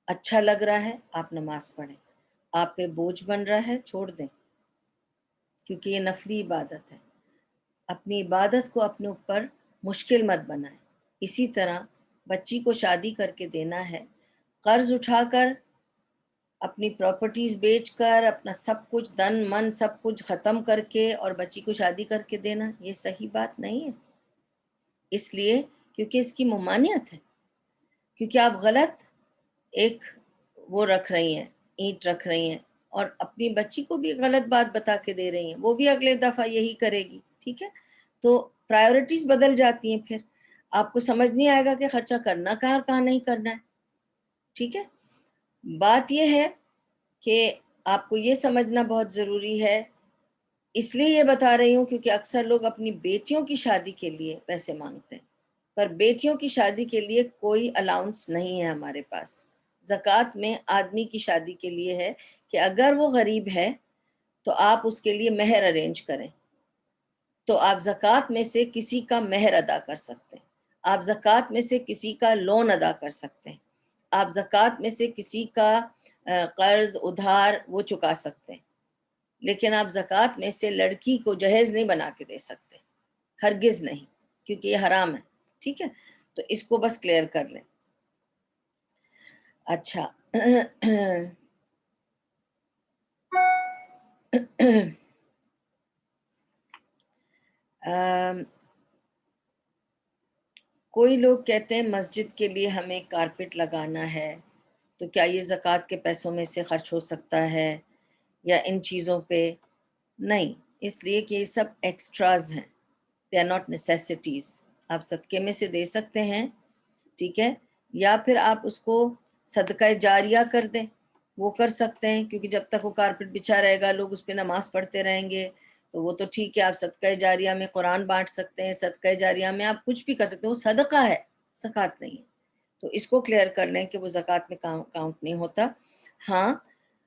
اچھا لگ رہا ہے، آپ نماز پڑھیں۔ آپ پہ بوجھ بن رہا ہے، چھوڑ دیں، کیونکہ یہ نفلی عبادت ہے۔ اپنی عبادت کو اپنے اوپر مشکل مت بنائیں۔ اسی طرح بچی کو شادی کر کے دینا ہے، قرض اٹھا کر، اپنی پراپرٹیز بیچ کر، اپنا سب کچھ دن من سب کچھ ختم کر کے اور بچی کو شادی کر کے دینا، یہ صحیح بات نہیں ہے۔ اس لیے کیونکہ اس کی ممانعت ہے، کیونکہ آپ غلط ایک وہ رکھ رہی ہیں، اینٹ رکھ رہی ہیں، اور اپنی بچی کو بھی غلط بات بتا کے دے رہی ہیں، وہ بھی اگلے دفعہ یہی کرے گی، ٹھیک ہے۔ تو پرائیورٹیز بدل جاتی ہیں، پھر آپ کو سمجھ نہیں آئے گا کہ خرچہ کرنا کہاں نہیں کرنا ہے، ٹھیک ہے۔ بات یہ ہے کہ آپ کو یہ سمجھنا بہت ضروری ہے، اس لیے یہ بتا رہی ہوں کیونکہ اکثر لوگ اپنی بیٹیوں کی شادی کے لیے پیسے مانگتے ہیں، پر بیٹیوں کی شادی کے لیے کوئی الاؤنس نہیں ہے ہمارے پاس۔ زکوٰۃ میں آدمی کی شادی کے لیے ہے کہ اگر وہ غریب ہے تو آپ اس کے لیے مہر ارینج کریں، تو آپ زکوٰۃ میں سے کسی کا مہر ادا کر سکتے ہیں۔ آپ زکوٰۃ میں سے کسی کا لون ادا کر سکتے ہیں، آپ زکوٰۃ میں سے کسی کا قرض ادھار وہ چکا سکتے ہیں، لیکن آپ زکوٰۃ میں سے لڑکی کو جہیز نہیں بنا کے دے سکتے، ہرگز نہیں، کیونکہ یہ حرام ہے. ٹھیک ہے، تو اس کو بس کلیئر کر لیں. اچھا کوئی لوگ کہتے ہیں مسجد کے لیے ہمیں کارپٹ لگانا ہے، تو کیا یہ زکوٰۃ کے پیسوں میں سے خرچ ہو سکتا ہے یا ان چیزوں پہ؟ نہیں، اس لیے کہ یہ سب ایکسٹراز ہیں، دے آر ناٹ نیسیسٹیز. آپ صدقے میں سے دے سکتے ہیں، ٹھیک ہے، یا پھر آپ اس کو صدقہ جاریہ کر دیں، وہ کر سکتے ہیں، کیونکہ جب تک وہ کارپٹ بچھا رہے گا لوگ اس پہ نماز پڑھتے رہیں گے، تو وہ تو ٹھیک ہے. آپ صدقہ جاریہ میں قرآن بانٹ سکتے ہیں، صدقہ جاریہ میں آپ کچھ بھی کر سکتے ہیں، وہ صدقہ ہے، زکوٰۃ نہیں ہے. تو اس کو کلیئر کر لیں کہ وہ زکوٰۃ میں کاؤنٹ نہیں ہوتا. ہاں،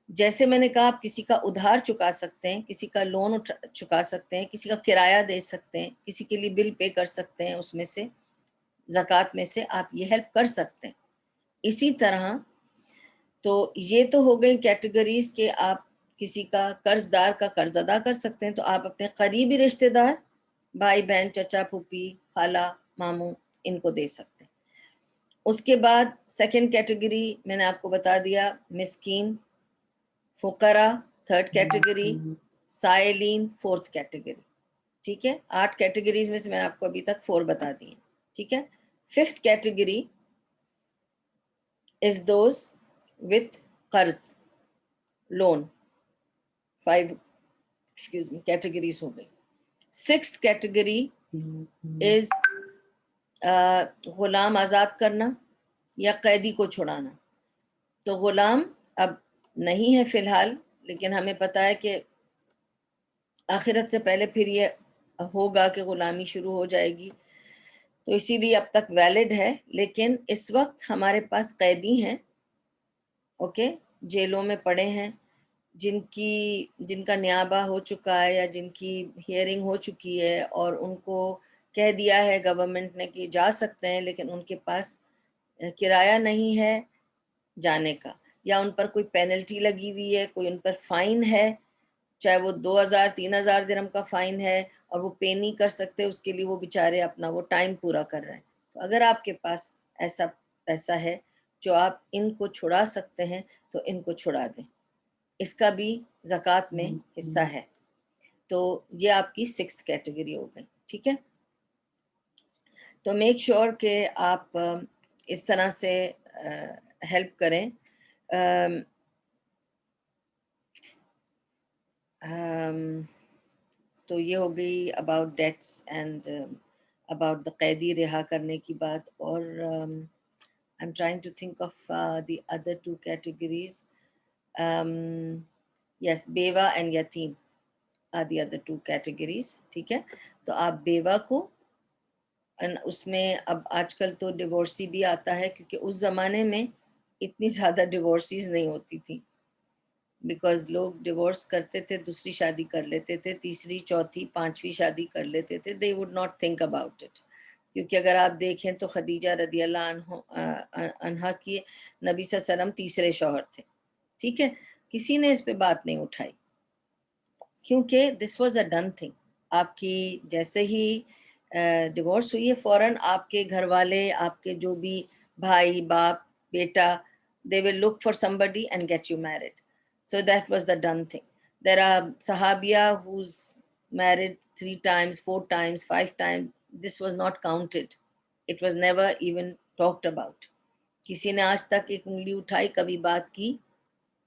جیسے میں نے کہا آپ کسی کا ادھار چکا سکتے ہیں، کسی کا لون چکا سکتے ہیں، کسی کا کرایہ دے سکتے ہیں، کسی کے لیے بل پے کر سکتے ہیں، اس میں سے زکوٰۃ میں سے آپ یہ ہیلپ کر سکتے ہیں. اسی طرح تو یہ تو ہو گئی کیٹیگریز کہ آپ کسی کا قرض دار کا قرض ادا کر سکتے ہیں، تو آپ اپنے قریبی رشتہ دار، بھائی بہن، چچا پھوپھی، خالہ، ماموں، ان کو دے سکتے ہیں. اس کے بعد سیکنڈ کیٹیگری میں نے آپ کو بتا دیا، مسکین، فقراء تھرڈ کیٹیگری، سائلین فورتھ کیٹیگری. ٹھیک ہے، 8 کیٹیگریز میں سے میں نے آپ کو ابھی تک 4 بتا دی ہیں. ٹھیک ہے، fifth category is those with قرض، لون. 5 کیٹیگریز ہو گئی. سکسth کیٹیگری از غلام آزاد کرنا یا قیدی کو چھڑانا. تو غلام اب نہیں ہے فی الحال، لیکن ہمیں پتہ ہے کہ آخرت سے پہلے پھر یہ ہوگا کہ غلامی شروع ہو جائے گی، تو اسی لیے اب تک ویلڈ ہے. لیکن اس وقت ہمارے پاس قیدی ہیں، اوکے، جیلوں میں پڑے ہیں، جن کا نیابہ ہو چکا ہے یا جن کی ہیئرنگ ہو چکی ہے اور ان کو کہہ دیا ہے گورنمنٹ نے کہ جا سکتے ہیں، لیکن ان کے پاس کرایہ نہیں ہے جانے کا، یا ان پر کوئی پینلٹی لگی ہوئی ہے، کوئی ان پر فائن ہے، چاہے وہ 2,000-3,000 درہم کا فائن ہے اور وہ پے نہیں کر سکتے، اس کے لیے وہ بیچارے اپنا وہ ٹائم پورا کر رہے ہیں. تو اگر آپ کے پاس ایسا پیسہ ہے جو آپ ان کو چھڑا سکتے ہیں تو ان کو چھڑا دیں، اس کا بھی زکوٰۃ میں حصہ ہے. تو یہ آپ کی 6th کیٹیگری ہو گئی. ٹھیک ہے، تو میک شور کہ آپ اس طرح سے ہیلپ کریں. تو یہ ہو گئی about dates and about the قیدی رہا کرنے کی بات. اور I'm trying to think of the other 2 categories. Yes, بیوہ and یتیم are the other 2 categories. ٹھیک ہے، تو آپ بیوہ کو، اس میں اب آج کل تو ڈیورسی بھی آتا ہے، کیونکہ اس زمانے میں اتنی زیادہ ڈیورسیز نہیں ہوتی تھی، بیکاز لوگ ڈیورس کرتے تھے، دوسری شادی کر لیتے تھے، تیسری، چوتھی، پانچویں شادی کر لیتے تھے. they would not think about it. کیونکہ اگر آپ دیکھیں تو خدیجہ رضی اللہ عنہا کی نبی صلی اللہ علیہ وسلم تیسرے شوہر تھے. ٹھیک ہے، کسی نے اس پہ بات نہیں اٹھائی، کیونکہ this was a done thing. آپ کی جیسے ہی ڈیورس ہوئی ہے، فوراً آپ کے گھر والے، آپ کے جو بھی بھائی، باپ، بیٹا، they will look for somebody and get you married. So that was the done thing. There are sahabiya who's married 3 times, 4 times, 5 times. This was not counted. It was never even talked about. کسی نے آج تک ایک انگلی اٹھائی، کبھی بات کی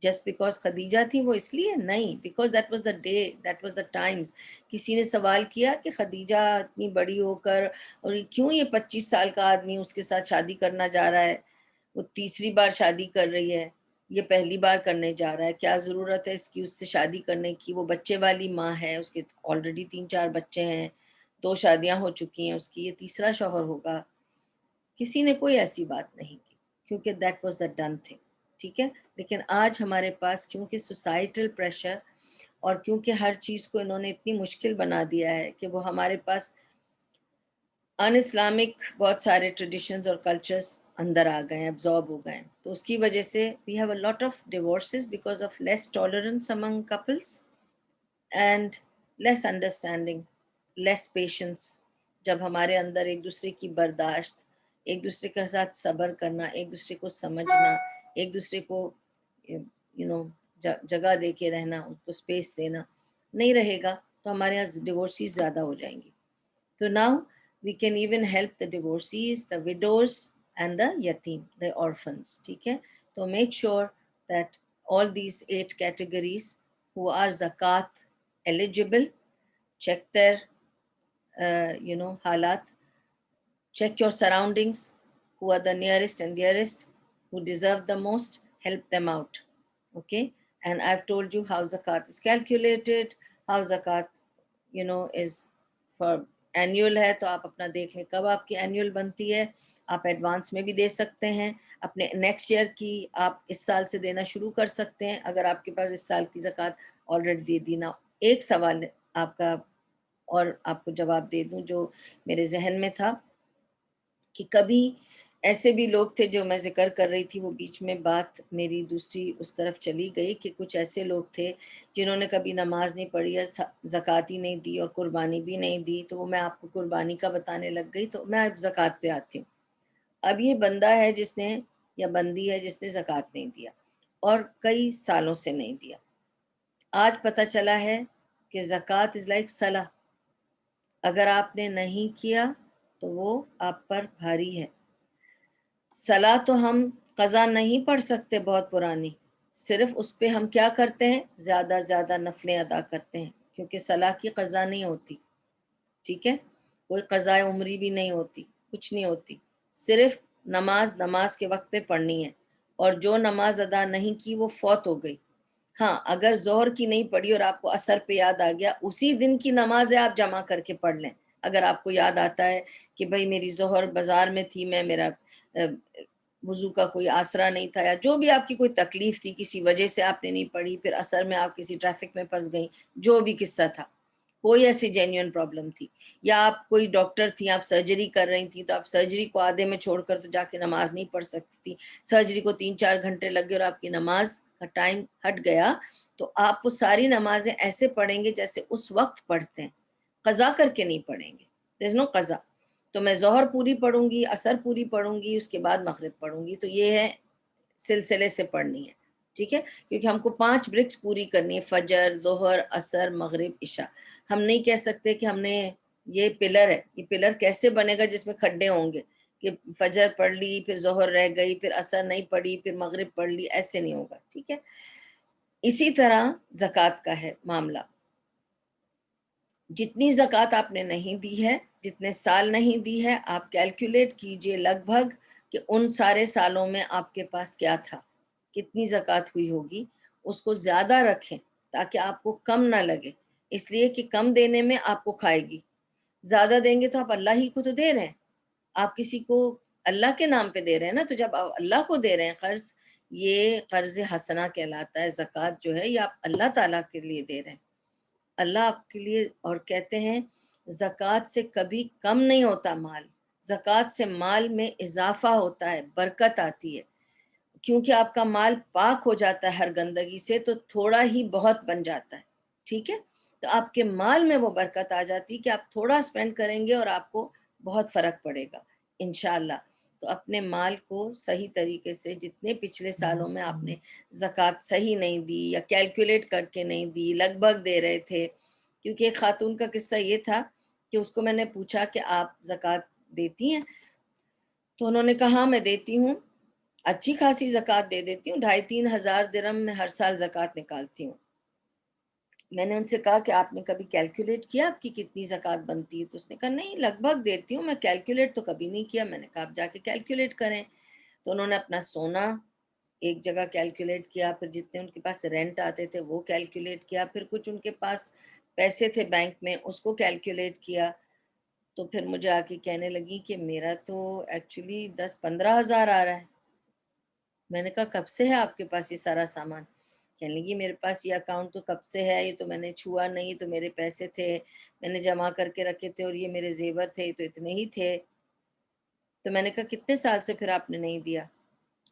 جسٹ بیکاز خدیجہ تھی وہ اس لیے نہیں، because that was the day, that was the times. کسی نے سوال کیا کہ خدیجہ اتنی بڑی ہو کر اور کیوں یہ 25 سال کا آدمی اس کے ساتھ شادی کرنا جا رہا ہے، وہ تیسری بار شادی کر رہی ہے، یہ پہلی بار کرنے جا رہا ہے، کیا ضرورت ہے اس کی اس سے شادی کرنے کی؟ وہ بچے والی ماں ہے، اس کے آلریڈی 3-4 بچے ہیں، 2 شادیاں ہو چکی ہیں اس کی، یہ تیسرا شوہر ہوگا. کسی نے کوئی ایسی بات نہیں کی، کیونکہ that was the done thing. ٹھیک ہے، لیکن آج ہمارے پاس کیونکہ سوسائٹل پریشر اور کیونکہ ہر چیز کو انہوں نے اتنی مشکل بنا دیا ہے کہ وہ ہمارے پاس ان اسلامک بہت سارے ٹریڈیشنز اور کلچرز اندر آ گئے ہیں، ابزارب ہو گئے ہیں، تو اس کی وجہ سے we have a lot of divorces because of less tolerance among couples and less understanding, less patience. جب ہمارے اندر ایک دوسرے کی برداشت، ایک دوسرے کے ساتھ صبر کرنا، ایک دوسرے کو سمجھنا، ایک دوسرے کو جگہ دے کے رہنا، ان کو اسپیس دینا نہیں رہے گا تو ہمارے یہاں ڈیورسیز زیادہ ہو جائیں گی. تو now we can even help the divorcees, the widows and the yatim, the orphans. ٹھیک ہے، تو make sure that all these 8 categories who are zakat eligible, check their حالات, check your surroundings, who are the nearest and dearest, who deserve the most, help them out. Okay, and I've told you how zakat is calculated, how zakat is for annual ہے تو آپ اپنا دیکھ لیں کب آپ کی اینیول بنتی ہے. آپ ایڈوانس میں بھی دے سکتے ہیں اپنے نیکسٹ ایئر کی، آپ اس سال سے دینا شروع کر سکتے ہیں اگر آپ کے پاس اس سال کی زکوٰۃ آلریڈی دے دی نا. ایک سوال آپ کا اور آپ کو جواب دے دوں جو میرے ذہن میں تھا کہ کبھی ایسے بھی لوگ تھے، جو میں ذکر کر رہی تھی وہ بیچ میں بات میری دوسری اس طرف چلی گئی کہ کچھ ایسے لوگ تھے جنہوں نے کبھی نماز نہیں پڑھی یا زکوٰۃ ہی نہیں دی اور قربانی بھی نہیں دی، تو وہ میں آپ کو قربانی کا بتانے لگ گئی. تو میں اب زکوٰۃ پہ آتی ہوں. اب یہ بندہ ہے جس نے یا بندی ہے جس نے زکوٰۃ نہیں دیا اور کئی سالوں سے نہیں دیا. آج پتہ چلا ہے کہ زکوٰۃ از لائک صلاۃ، اگر آپ نے نہیں کیا تو وہ آپ پر بھاری ہے. صلاۃ تو ہم قضا نہیں پڑھ سکتے بہت پرانی، صرف اس پہ ہم کیا کرتے ہیں، زیادہ زیادہ نفلیں ادا کرتے ہیں، کیونکہ صلاۃ کی قضا نہیں ہوتی. ٹھیک ہے، کوئی قضاء عمری بھی نہیں ہوتی، کچھ نہیں ہوتی، صرف نماز کے وقت پہ پڑھنی ہے، اور جو نماز ادا نہیں کی وہ فوت ہو گئی. ہاں اگر ظہر کی نہیں پڑھی اور آپ کو عصر پہ یاد آ گیا، اسی دن کی نماز ہے آپ جمع کر کے پڑھ لیں. اگر آپ کو یاد آتا ہے کہ بھئی میری ظہر بازار میں تھی، میرا وضو کا کوئی آسرا نہیں تھا، یا جو بھی آپ کی کوئی تکلیف تھی کسی وجہ سے آپ نے نہیں پڑھی، پھر عصر میں آپ کسی ٹریفک میں پھنس گئیں، جو بھی قصہ تھا، کوئی ایسی جینیون پرابلم تھی، یا آپ کوئی ڈاکٹر تھیں، آپ سرجری کر رہی تھیں تو آپ سرجری کو آدھے میں چھوڑ کر تو جا کے نماز نہیں پڑھ سکتی تھی، سرجری کو 3-4 گھنٹے لگ گئے اور آپ کی نماز کا ٹائم ہٹ گیا، تو آپ وہ ساری نمازیں ایسے پڑھیں گے جیسے اس وقت پڑھتے ہیں، قضا کر کے نہیں پڑھیں گے. there is no قضا. تو میں ظہر پوری پڑھوں گی، عصر پوری پڑھوں گی، اس کے بعد مغرب پڑھوں گی. تو یہ ہے سلسلے سے پڑھنی ہے. ٹھیک ہے، کیونکہ ہم کو 5 برکس پوری کرنی ہے، فجر، ظہر، عصر، مغرب، عشاء. ہم نہیں کہہ سکتے کہ ہم نے یہ پلر ہے، یہ پلر کیسے بنے گا جس میں کھڈے ہوں گے کہ فجر پڑھ لی پھر ظہر رہ گئی پھر عصر نہیں پڑھی پھر مغرب پڑھ لی، ایسے نہیں ہوگا. ٹھیک ہے، اسی طرح زکوٰۃ کا ہے معاملہ. جتنی زکوٰۃ آپ نے نہیں دی ہے، جتنے سال نہیں دی ہے، آپ کیلکولیٹ کیجئے لگ بھگ کہ ان سارے سالوں میں آپ کے پاس کیا تھا، کتنی زکوٰۃ ہوئی ہوگی. اس کو زیادہ رکھیں تاکہ آپ کو کم نہ لگے، اس لیے کہ کم دینے میں آپ کو کھائے گی، زیادہ دیں گے تو آپ اللہ ہی کو تو دے رہے ہیں، آپ کسی کو اللہ کے نام پہ دے رہے ہیں نا. تو جب آپ اللہ کو دے رہے ہیں قرض، یہ قرض حسنہ کہلاتا ہے. زکوٰۃ جو ہے یہ آپ اللہ تعالیٰ کے لیے دے رہے ہیں، اللہ آپ کے لیے. اور کہتے ہیں زکوٰۃ سے کبھی کم نہیں ہوتا مال، زکوٰۃ سے مال میں اضافہ ہوتا ہے، برکت آتی ہے، کیونکہ آپ کا مال پاک ہو جاتا ہے ہر گندگی سے، تو تھوڑا ہی بہت بن جاتا ہے. ٹھیک ہے، تو آپ کے مال میں وہ برکت آ جاتی کہ آپ تھوڑا سپینڈ کریں گے اور آپ کو بہت فرق پڑے گا انشاءاللہ. تو اپنے مال کو صحیح طریقے سے، جتنے پچھلے سالوں میں آپ نے زکوٰۃ صحیح نہیں دی یا کیلکولیٹ کر کے نہیں دی، لگ بھگ دے رہے تھے. کیونکہ ایک خاتون کا قصہ یہ تھا کہ اس کو میں نے پوچھا کہ آپ زکوٰۃ دیتی ہیں، تو انہوں نے کہا ہاں میں دیتی ہوں، اچھی خاصی زکوٰۃ دے دیتی ہوں، 2,500-3,000 درہم میں ہر سال زکوٰۃ نکالتی ہوں. میں نے ان سے کہا کہ آپ نے کبھی کیلکولیٹ کیا آپ کی کتنی زکوٰۃ بنتی ہے؟ تو اس نے کہا نہیں لگ بھگ دیتی ہوں، میں کیلکولیٹ تو کبھی نہیں کیا. میں نے کہا آپ جا کے کیلکولیٹ کریں. تو انہوں نے اپنا سونا ایک جگہ کیلکولیٹ کیا، پھر جتنے ان کے پاس رینٹ آتے تھے وہ کیلکولیٹ کیا، پھر کچھ ان کے پاس پیسے تھے بینک میں اس کو کیلکولیٹ کیا. تو پھر مجھے آ کے کہنے لگی کہ میرا تو ایکچولی 10-15 ہزار آ رہا ہے. میں نے کہا کب سے ہے آپ کے پاس یہ سارا سامان؟ کہنے لگی میرے پاس یہ اکاؤنٹ تو کب سے ہے، یہ تو میں نے چھوا نہیں، تو میرے پیسے تھے، میں نے جمع کر کے رکھے تھے، اور یہ میرے زیور تھے تو اتنے ہی تھے۔ تو میں نے کہا کتنے سال سے پھر آپ نے نہیں دیا؟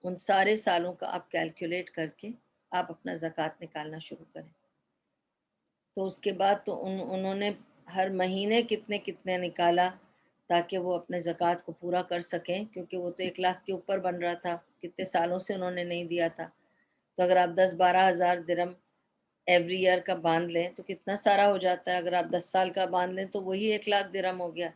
ان سارے سالوں کا آپ کیلکولیٹ کر کے آپ اپنا زکوٰۃ نکالنا شروع کریں۔ تو اس کے بعد تو انہوں نے ہر مہینے کتنے کتنے نکالا تاکہ وہ اپنے زکوٰۃ کو پورا کر سکیں، کیونکہ وہ تو 1 لاکھ کے اوپر بن رہا تھا، کتنے سالوں سے انہوں نے نہیں دیا تھا۔ تو اگر آپ 10-12 ہزار درم ایوری ایئر کا باندھ لیں تو کتنا سارا ہو جاتا ہے، اگر آپ 10 سال کا باندھ لیں تو وہی 1 لاکھ درم ہو گیا۔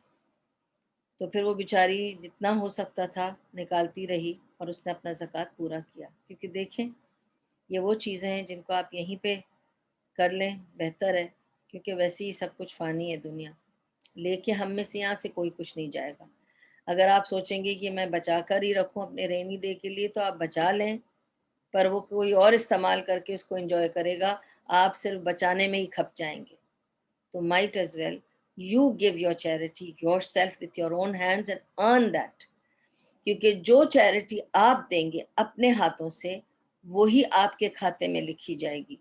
تو پھر وہ بیچاری جتنا ہو سکتا تھا نکالتی رہی، اور اس نے اپنا زکوٰۃ پورا کیا، کیونکہ دیکھیں یہ وہ چیزیں ہیں جن کو آپ یہیں پہ کر لیں بہتر ہے، کیونکہ ویسے ہی سب کچھ فانی ہے دنیا، لے کے ہم میں سے یہاں سے کوئی کچھ نہیں جائے گا۔ اگر آپ سوچیں گے کہ میں بچا کر ہی رکھوں اپنے رینی ڈے کے لیے، تو آپ بچا لیں، پر وہ کوئی اور استعمال کر کے اس کو انجوائے کرے گا، آپ صرف بچانے میں ہی کھپ جائیں گے۔ تو might as well you give your charity yourself with your own hands and earn that، کیونکہ جو چیریٹی آپ دیں گے اپنے ہاتھوں سے وہی آپ کے کھاتے میں لکھی جائے گی۔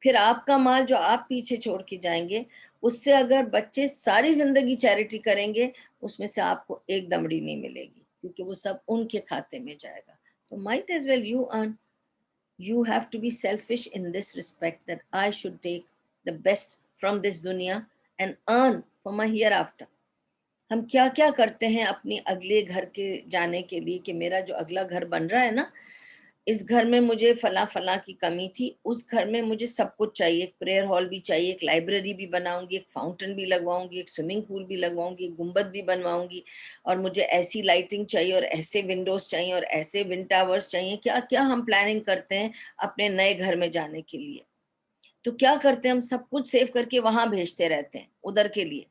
پھر آپ کا مال جو آپ پیچھے چھوڑ کے جائیں گے، اس سے اگر بچے ساری زندگی چیریٹی کریں گے، اس میں سے آپ کو ایک دمڑی نہیں ملے گی، کیونکہ وہ سب ان کے کھاتے میں جائے گا۔ تو might as well you earn. You have to be selfish in this respect that I should take the best from this dunya and earn for my hereafter۔ ہم کیا کیا کرتے ہیں اپنی اگلے گھر کے جانے کے لیے کہ میرا جو اگلا گھر بن رہا ہے نا، اس گھر میں مجھے فلاں فلاں کی کمی تھی، اس گھر میں مجھے سب کچھ چاہیے، ایک پریئر ہال بھی چاہیے، ایک لائبریری بھی بناؤں گی، ایک فاؤنٹن بھی لگواؤں گی، ایک سوئمنگ پول بھی لگواؤں گی، ایک گنبد بھی بنواؤں گی، اور مجھے ایسی لائٹنگ چاہیے اور ایسے ونڈوز چاہیے اور ایسے ون ٹاورز چاہیے۔ کیا کیا ہم پلاننگ کرتے ہیں اپنے نئے گھر میں جانے کے لیے۔ تو کیا کرتے ہیں ہم، سب کچھ سیو کر کے وہاں بھیجتے رہتے ہیں ادھر کے لیے۔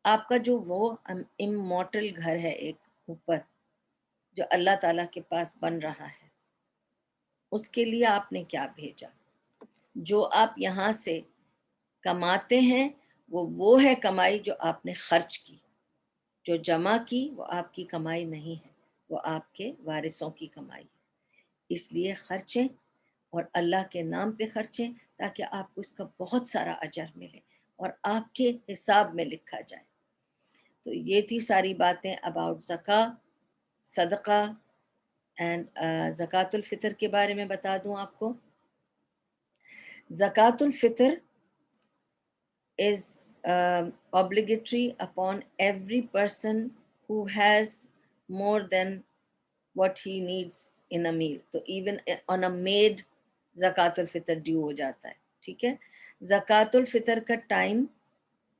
آپ کا جو وہ امورٹل گھر ہے ایک اوپر جو اللہ تعالیٰ کے پاس بن رہا ہے، اس کے لیے آپ نے کیا بھیجا؟ جو آپ یہاں سے کماتے ہیں وہ ہے کمائی جو آپ نے خرچ کی، جو جمع کی وہ آپ کی کمائی نہیں ہے، وہ آپ کے وارثوں کی کمائی ہے۔ اس لیے خرچیں اور اللہ کے نام پہ خرچیں تاکہ آپ کو اس کا بہت سارا اجر ملے اور آپ کے حساب میں لکھا جائے۔ تو یہ تھی ساری باتیں اباؤٹ زکوٰۃ، صدقہ اینڈ زکوٰۃ الفطر کے بارے میں بتا دوں آپ کو۔ زکوٰۃ الفطر is obligatory upon every person who has more than what he needs in a meal۔ تو even on a maid زکوٰۃ الفطر ڈیو ہو جاتا ہے، ٹھیک ہے۔ زکوٰۃ الفطر کا time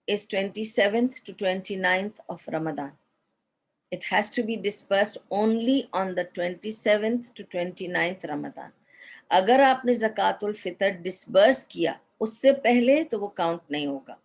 is 27th to 29th of Ramadan۔ It has to be dispersed only on the 27th to 29th Ramadan۔ اگر آپ نے زکوٰۃ الفطر ڈسبرس کیا اس سے پہلے تو وہ کاؤنٹ نہیں ہوگا۔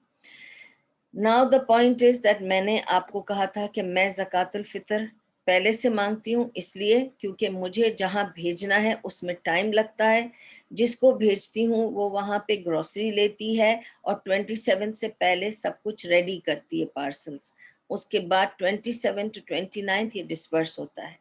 Now the point is that میں نے آپ کو کہا تھا کہ میں زکوٰۃ الفطر پہلے سے مانگتی ہوں، اس لیے کیونکہ مجھے جہاں بھیجنا ہے اس میں ٹائم لگتا ہے، جس کو بھیجتی ہوں وہ وہاں پہ گروسری لیتی ہے اور 27 سے پہلے سب کچھ ریڈی کرتی ہے پارسلز، اس کے بعد 27 to 29 یہ ڈسپرس ہوتا ہے۔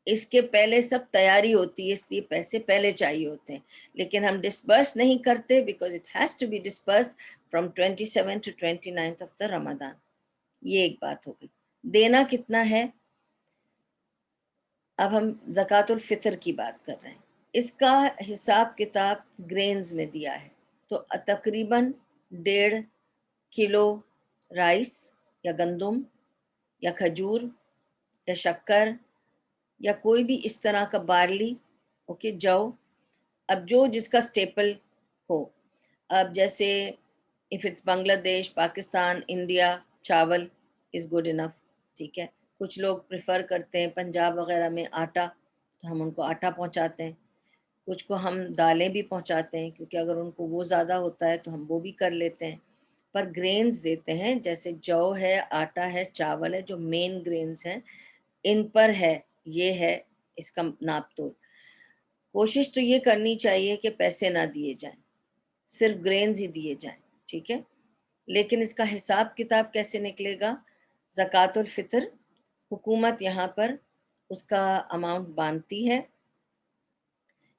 اس کے پہلے سب تیاری ہوتی ہے، اس لیے پیسے پہلے چاہیے ہوتے ہیں، لیکن ہم ڈسپرس نہیں کرتے because it has to be disperse from 27 to 29 of the Ramzan. یہ ایک بات ہو گئی۔ دینا کتنا ہے؟ اب ہم زکوٰۃ الفطر کی بات کر رہے ہیں، اس کا حساب کتاب گرینز میں دیا ہے، تو تقریباً 1.5 کلو رائس یا گندم یا کھجور یا شکر یا کوئی بھی اس طرح کا بارلی، اوکے، جو، اب جو جس کا سٹیپل ہو، اب جیسے if it's بنگلہ دیش، پاکستان، انڈیا، چاول از گڈ انف، ٹھیک ہے۔ کچھ لوگ پریفر کرتے ہیں پنجاب وغیرہ میں آٹا، تو ہم ان کو آٹا پہنچاتے ہیں، کچھ کو ہم دالیں بھی پہنچاتے ہیں کیونکہ اگر ان کو وہ زیادہ ہوتا ہے تو ہم وہ بھی کر لیتے ہیں، پر گرینز دیتے ہیں جیسے جو ہے، آٹا ہے، چاول ہے، جو مین گرینز ہیں ان پر ہے، یہ ہے اس کا ناپ تول۔ کوشش تو یہ کرنی چاہیے کہ پیسے نہ دیے جائیں، صرف گرینز ہی دیے جائیں، ٹھیک ہے۔ لیکن اس کا حساب کتاب کیسے نکلے گا؟ زکوٰۃ الفطر حکومت یہاں پر اس کا اماؤنٹ باندھتی ہے،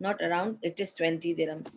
not around, it is 20 dirhams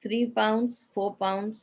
3 pounds 4 pounds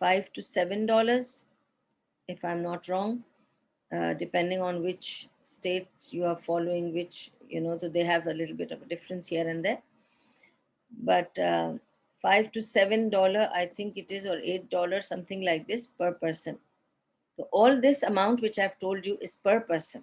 $5 to $7, if I'm not wrong, depending on which states you are following, which, so they have a little bit of a difference here and there. But $5 to $7, I think it is, or $8, something like this per person. So all this amount which I've told you is per person.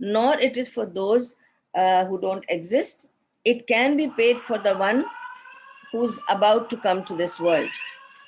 nor it is for those who don't exist. It can be paid for the one who's about to come to this world.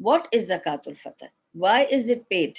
What is Zakatul Fitr? Why is it paid?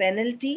penalty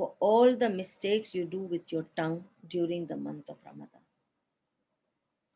for all the mistakes you do with your tongue during the month of Ramadan.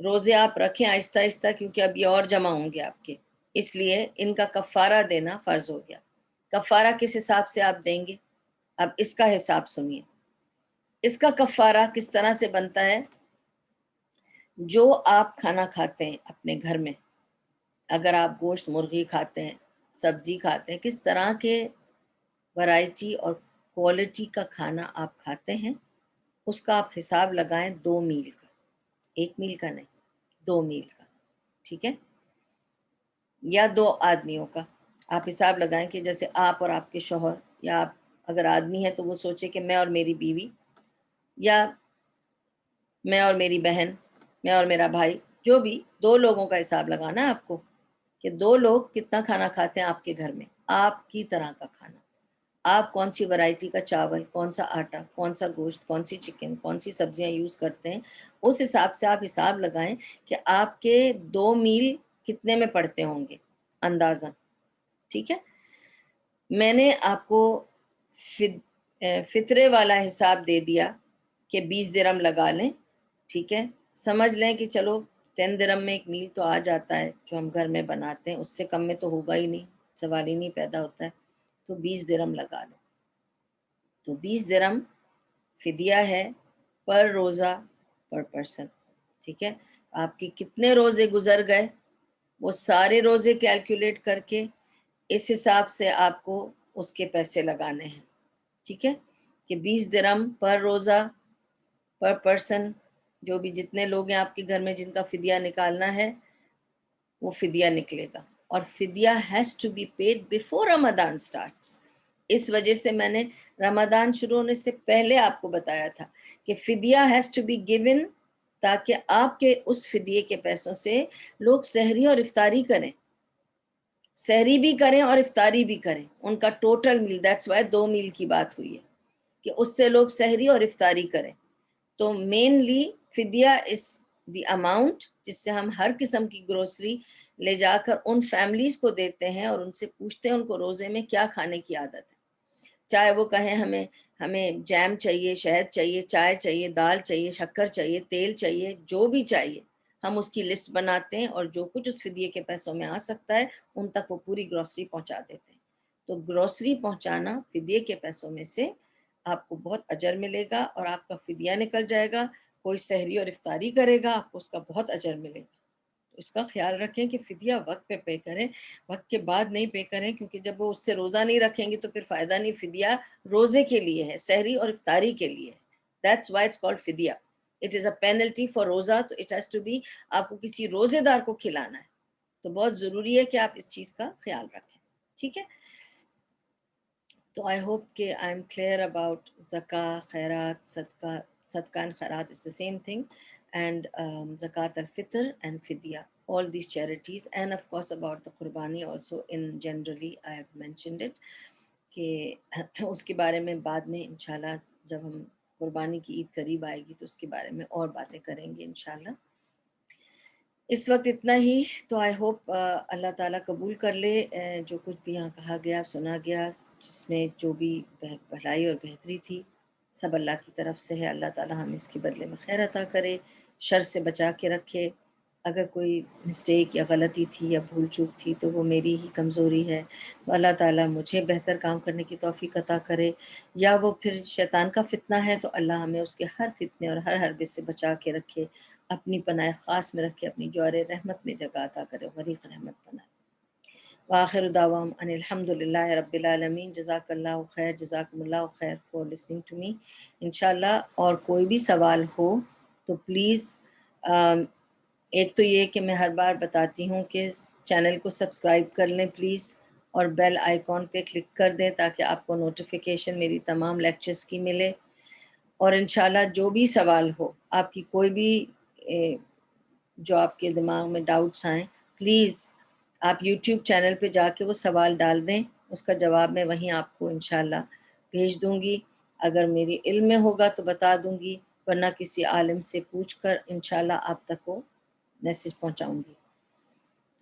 روزے آپ رکھیں آہستہ آہستہ، کیونکہ اب یہ اور جمع ہوں گے آپ کے، اس لیے ان کا کفارہ دینا فرض ہو گیا۔ کفارہ کس حساب سے آپ دیں گے؟ اب اس کا حساب سنیے۔ اس کا کفارہ کس طرح سے بنتا ہے؟ جو آپ کھانا کھاتے ہیں اپنے گھر میں، اگر آپ گوشت مرغی کھاتے ہیں، سبزی کھاتے ہیں، کس طرح کے ورائٹی اور کوالٹی کا کھانا آپ کھاتے ہیں، اس کا آپ حساب لگائیں 2 میل کا، 1 میل کا نہیں، 2 میل کا، ٹھیک ہے؟ یا 2 آدمیوں کا آپ حساب لگائیں کہ جیسے آپ اور آپ کے شوہر، یا آپ اگر آدمی ہے تو وہ سوچے کہ میں اور میری بیوی، یا میں اور میری بہن، میں اور میرا بھائی، جو بھی 2 لوگوں کا حساب لگانا ہے آپ کو کہ 2 لوگ کتنا کھانا کھاتے ہیں آپ کے گھر میں، آپ کی طرح کا کھانا، آپ کون سی ورائٹی کا چاول، کون سا آٹا، کون سا گوشت، کون سی چکن، کون سی سبزیاں یوز کرتے ہیں، اس حساب سے آپ حساب لگائیں کہ آپ کے 2 میل کتنے میں پڑتے ہوں گے اندازہ، ٹھیک ہے؟ میں نے آپ کو فطرے والا حساب دے دیا کہ 20 درہم لگا لیں، ٹھیک ہے؟ سمجھ لیں کہ چلو 10 درہم میں 1 میل تو آ جاتا ہے جو ہم گھر میں بناتے ہیں، اس سے کم میں تو ہوگا ہی نہیں، سوال ہی نہیں پیدا ہوتا ہے، تو 20 درہم لگا لیں۔ تو 20 درہم فدیہ ہے پر روزہ پر پرسن، ٹھیک ہے؟ آپ کے کتنے روزے گزر گئے وہ سارے روزے کیلکولیٹ کر کے اس حساب سے آپ کو اس کے پیسے لگانے ہیں، ٹھیک ہے؟ کہ 20 درہم پر روزہ پر پرسن، جو بھی جتنے لوگ ہیں آپ کے گھر میں جن کا فدیہ نکالنا ہے وہ فدیہ نکلے گا، اور fidya has to be paid before Ramzan starts. اس وجہ سے میں نے رمضان شروع ہونے سے پہلے آپ کو بتایا تھا کہ فدیہ ہیز ٹو بی گیون، تاکہ آپ کے اس فدیے کے پیسوں سے لوگ سحری اور افطاری کریں، سحری بھی کریں اور افطاری بھی کریں، ان کا ٹوٹل میل، دیٹس وائی 2 میل کی بات ہوئی ہے کہ اس سے لوگ سحری اور افطاری کریں۔ تو مینلی فدیہ از دی اماؤنٹ جس سے ہم ہر قسم کی گروسری لے جا کر ان فیملیز کو دیتے ہیں اور ان سے پوچھتے ہیں ان کو روزے میں کیا کھانے کی عادت ہے، چاہے وہ کہیں ہمیں جیم چاہیے، شہد چاہیے، چائے چاہیے، دال چاہیے، شکر چاہیے، تیل چاہیے، جو بھی چاہیے ہم اس کی لسٹ بناتے ہیں، اور جو کچھ اس فدیے کے پیسوں میں آ سکتا ہے ان تک وہ پوری گروسری پہنچا دیتے ہیں۔ تو گروسری پہنچانا فدیے کے پیسوں میں سے آپ کو بہت اجر ملے گا، اور آپ کا فدیہ نکل جائے گا، کوئی سحری اور افطاری کرے گا آپ کو اس کا بہت اجر ملے گا۔ تو اس کا خیال رکھیں کہ فدیہ وقت پہ پے کریں، وقت کے بعد نہیں پے کریں، کیونکہ جب وہ اس سے روزہ نہیں رکھیں گے تو پھر فائدہ نہیں۔ فدیہ روزے کے لیے ہے، سحری اور افطاری کے لیے ہے، that's why it's called fidya. It is a penalty for roza, تو اٹ ہیز ٹو بی، آپ کو کسی روزے دار کو کھلانا ہے، تو بہت ضروری ہے کہ آپ اس چیز کا خیال رکھیں، ٹھیک ہے؟ تو آئی ہوپ کہ آئی ایم کلیئر اباؤٹ زکوٰۃ، خیرات، صدقہ، صدقہ and خیرات is the same thing, and zakat al-fitr and fidya, all these charities, and of course about the qurbani also in generally I have mentioned it کہ اس کے بارے میں بعد میں انشاءاللہ جب ہم قربانی کی عید قریب آئے گی تو اس کے بارے میں اور باتیں کریں گے انشاءاللہ۔ اس وقت اتنا ہی، تو آئی ہوپ اللہ تعالیٰ قبول کر لے جو کچھ بھی یہاں کہا گیا، سنا گیا، جس میں جو بھی بھلائی اور بہتری تھی سب اللہ کی طرف سے ہے۔ اللہ تعالیٰ ہمیں اس کے بدلے میں خیر عطا کرے، شر سے بچا کے رکھے۔ اگر کوئی مسٹیک یا غلطی تھی یا بھول چوک تھی تو وہ میری ہی کمزوری ہے، تو اللہ تعالیٰ مجھے بہتر کام کرنے کی توفیق عطا کرے، یا وہ پھر شیطان کا فتنہ ہے تو اللہ ہمیں اس کے ہر فتنے اور ہر حربے سے بچا کے رکھے، اپنی پناہ خاص میں رکھے، اپنی جوار رحمت میں جگہ عطا کرے، غریق رحمت بنائے۔ وآخر دعوام ان الحمد للہ رب العالمین۔ جزاک اللہ خیر، جزاکم اللہ خیر فار لسننگ ٹو می۔ انشاءاللہ اور کوئی بھی سوال ہو تو پلیز، ایک تو یہ کہ میں ہر بار بتاتی ہوں کہ چینل کو سبسکرائب کر لیں پلیز، اور بیل آئیکن پہ کلک کر دیں تاکہ آپ کو نوٹیفیکیشن میری تمام لیکچرز کی ملے۔ اور انشاءاللہ جو بھی سوال ہو، آپ کی کوئی بھی جو آپ کے دماغ میں ڈاؤٹس آئیں، پلیز آپ یوٹیوب چینل پہ جا کے وہ سوال ڈال دیں، اس کا جواب میں وہیں آپ کو انشاءاللہ بھیج دوں گی۔ اگر میری علم میں ہوگا تو بتا دوں گی، ورنہ کسی عالم سے پوچھ کر انشاءاللہ آپ تک وہ میسج پہنچاؤں گی۔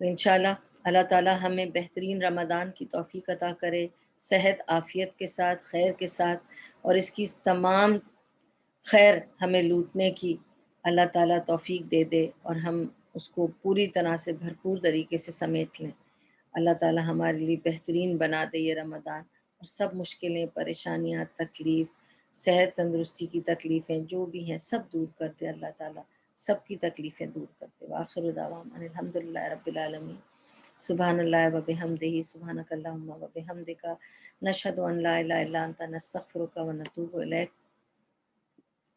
تو انشاءاللہ اللہ تعالیٰ ہمیں بہترین رمضان کی توفیق عطا کرے، صحت عافیت کے ساتھ، خیر کے ساتھ، اور اس کی تمام خیر ہمیں لوٹنے کی اللہ تعالیٰ توفیق دے دے اور ہم اس کو پوری طرح سے بھرپور طریقے سے سمیٹ لیں۔ اللہ تعالیٰ ہمارے لیے بہترین بنا دے یہ رمضان، اور سب مشکلیں، پریشانیاں، تکلیف، صحت تندرستی کی تکلیفیں جو بھی ہیں سب دور کر دے اللہ تعالیٰ، سب کی تکلیفیں دور کر دے۔ وآخر دعوانا الحمدللہ رب العالمین۔ سبحان اللہ و بحمدہ، سبحانک اللہم و بحمدک، نشہد ان لا الہ الا انت، نستغفرک و نتوب الیک۔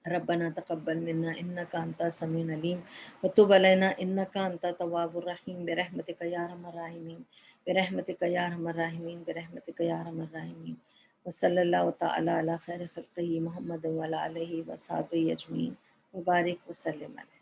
ربنا تقبل منا انك انت السميع العليم وتب علينا انك انت التواب الرحيم برحمتك يا ارحم الراحمين، برحمتك يا ارحم الراحمين، برحمتك يا ارحم الراحمين۔ وصلی اللہ تعالی علی خیر خلقہ محمد وعلی آلہ وصحبہ اجمعین وبارک وسلم علیہ۔